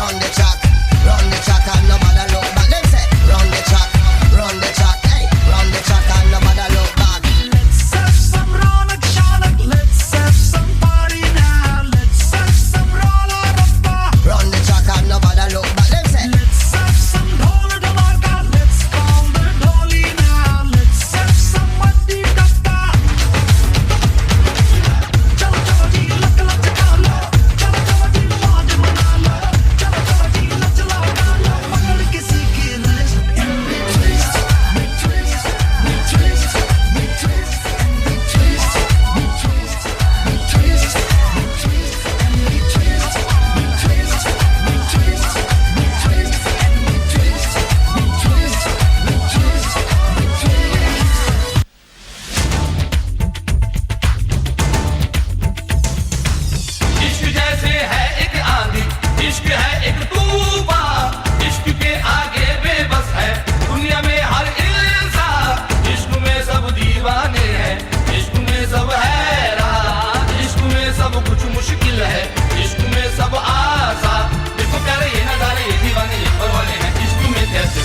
S1: run the track and nobody look back. Them say, run the track, hey, run the track and nobody look back.
S5: Let's have some Ronak Shanak, let's have some party now. Let's have some Rola Rappa.
S1: Run the track and nobody look back. Them say,
S5: Let's have some Dhola Dhamaka, let's call the Dholi now. Let's have some Matti Tappa. Chalo chalo ji, lak lak chakalo. Chalo chalo ji, maaj manalo. Chalo chalo ji, lak lak chakalo. Pakad kisi ki wrist and we twist, we twist, we twist, we twist, we twist, we twist, we twist, we twist, and we twist, we twist, we twist, we twist, and we twist, we twist, we twist, we twist.
S11: इश्क जैसे है एक आंधी, इश्क है एक तूफान, इश्क के आगे बेबस है दुनिया में हर इंसान। इश्क में सब दीवाने हैं, इश्क में सब हैरान, इश्क में सब कुछ मुश्किल है, इश्क में सब आसान। देखो प्यारे ये नजारे, ये दीवाने, ये परवाने हैं, इश्क में कैसे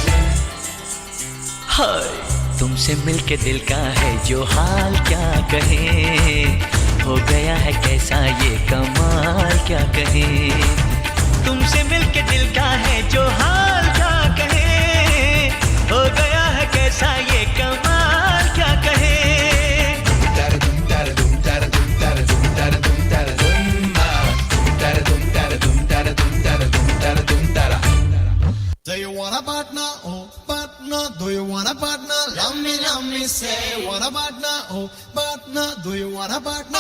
S1: हाय तुमसे मिलके दिल का है जो हाल क्या कहे, हो गया है कैसा ये कमाल क्या कहे। तुमसे मिलके दिल का है जो हाल क्या कहे, हो गया है कैसा ये कमाल क्या कहे।
S5: Do you want a partner? Oh, partner. Do you want a partner? Love me, say. Want a partner? Oh, partner. Do you want a partner?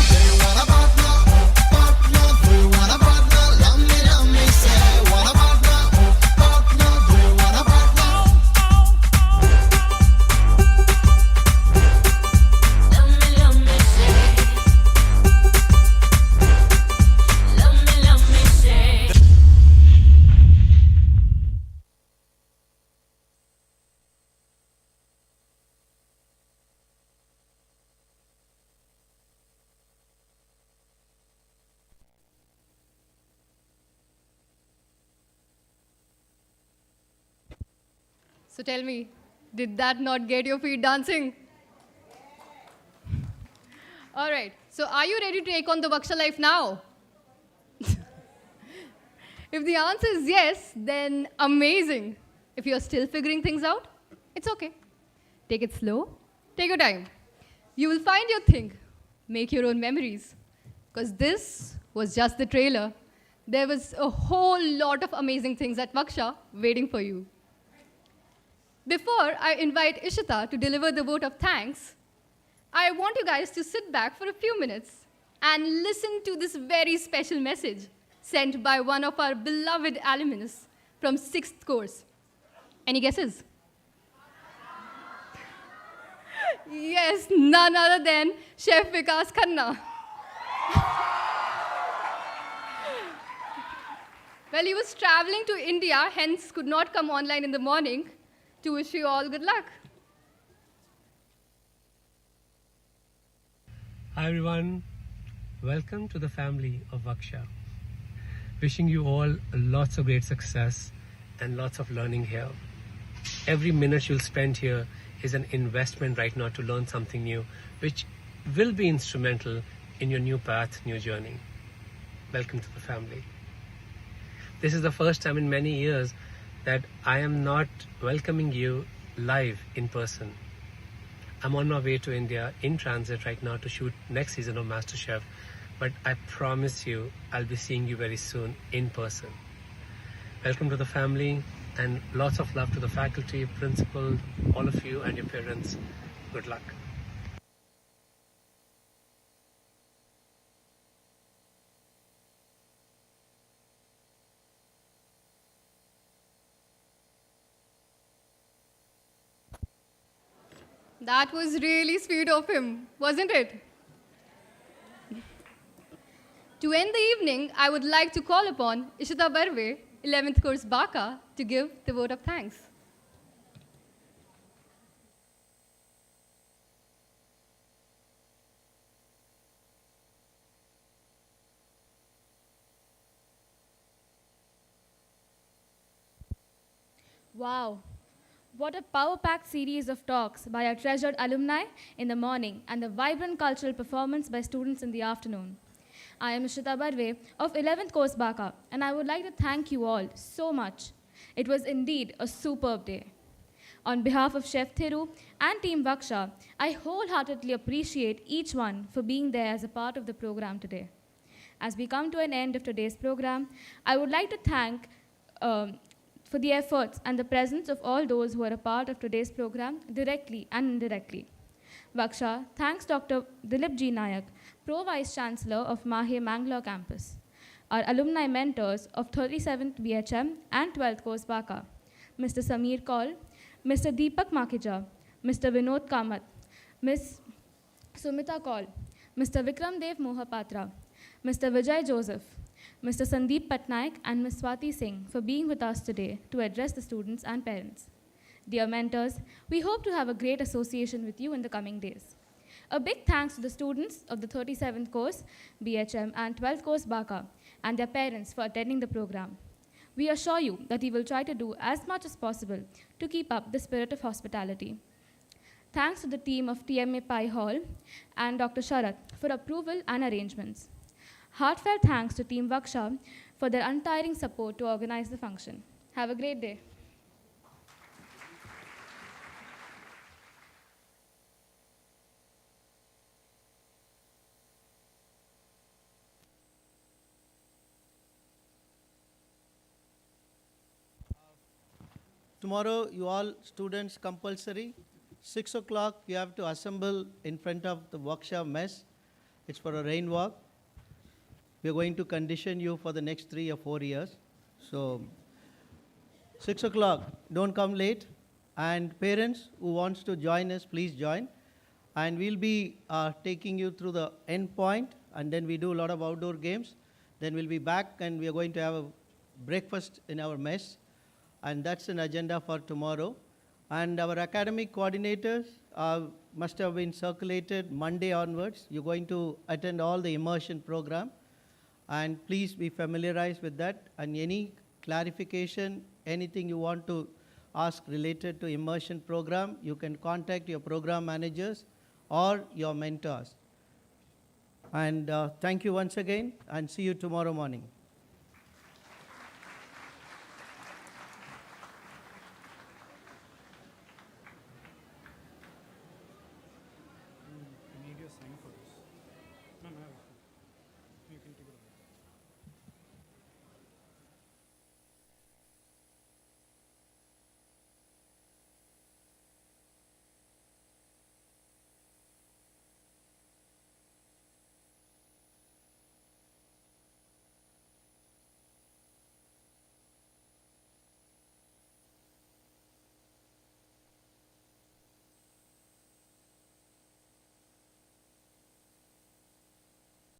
S5: Do you want a partner? Oh, partner. Do you want a partner? Love me, say. Want a partner? Oh, partner. Do you want a partner?
S19: So tell me, did that not get your feet dancing? All right, so are you ready to take on the WGSHA life now? If the answer is yes, then amazing. If you're still figuring things out, it's okay. Take it slow, take your time. You will find your thing, make your own memories. Because this was just the trailer. There was a whole lot of amazing things at WGSHA waiting for you. Before I invite Ishita to deliver the vote of thanks, I want you guys to sit back for a few minutes and listen to this very special message sent by one of our beloved alumnus from 6th course. Any guesses? Yes, none other than Chef Vikas Khanna. Well, he was traveling to India, hence could not come online in the morning. To wish you all good luck.
S12: Hi everyone, welcome to the family of WGSHA. Wishing you all lots of great success and lots of learning here. Every minute you'll spend here is an investment right now to learn something new, which will be instrumental in your new path, new journey. Welcome to the family. This is the first time in many years that I am not welcoming you live in person. I'm on my way to India in transit right now to shoot next season of MasterChef, but I promise you I'll be seeing you very soon in person. Welcome to the family and lots of love to the faculty, principal, all of you and your parents. Good luck.
S19: That was really sweet of him, wasn't it? To end the evening, I would like to call upon Ishita Barve, 11th course BACA, to give the vote of thanks.
S13: Wow, what a power-packed series of talks by our treasured alumni in the morning and the vibrant cultural performance by students in the afternoon. I am Ishita Barve of 11th course BACA, and I would like to thank you all so much. It was indeed a superb day. On behalf of Chef Thiru and Team WGSHA, I wholeheartedly appreciate each one for being there as a part of the program today. As we come to an end of today's program, I would like to thank for the efforts and the presence of all those who are a part of today's program, directly and indirectly. WGSHA thanks Dr. Dilip G. Nayak, Pro Vice Chancellor of Mahe Mangalore campus, our alumni mentors of 37th BHM and 12th course BACA, Mr. Sameer Kaul, Mr. Deepak Makija, Mr. Vinod Kamath, Ms. Sumita Kaul, Mr. Vikram Dev Mohapatra, Mr. Vijay Joseph, Mr. Sandeep Patnaik and Ms. Swati Singh for being with us today to address the students and parents. Dear mentors, we hope to have a great association with you in the coming days. A big thanks to the students of the 37th course, BHM and 12th course BACA and their parents for attending the program. We assure you that we will try to do as much as possible to keep up the spirit of hospitality. Thanks to the team of TMA Pi Hall and Dr. Sharat for approval and arrangements. Heartfelt thanks to Team WGSHA for their untiring support to organize the function. Have a great day.
S8: Tomorrow, you all students compulsory, 6 o'clock you have to assemble in front of the WGSHA mess. It's for a rain walk. We are going to condition you for the next 3 or 4 years. So 6 o'clock, don't come late. And parents who wants to join us, please join. And we'll be taking you through the end point, and then we do a lot of outdoor games. Then we'll be back and we are going to have a breakfast in our mess. And that's an agenda for tomorrow. And our academic coordinators must have been circulated Monday onwards. You're going to attend all the immersion program. And please be familiarized with that. And any clarification, anything you want to ask related to immersion program, you can contact your program managers or your mentors. And thank you once again, and see you tomorrow morning.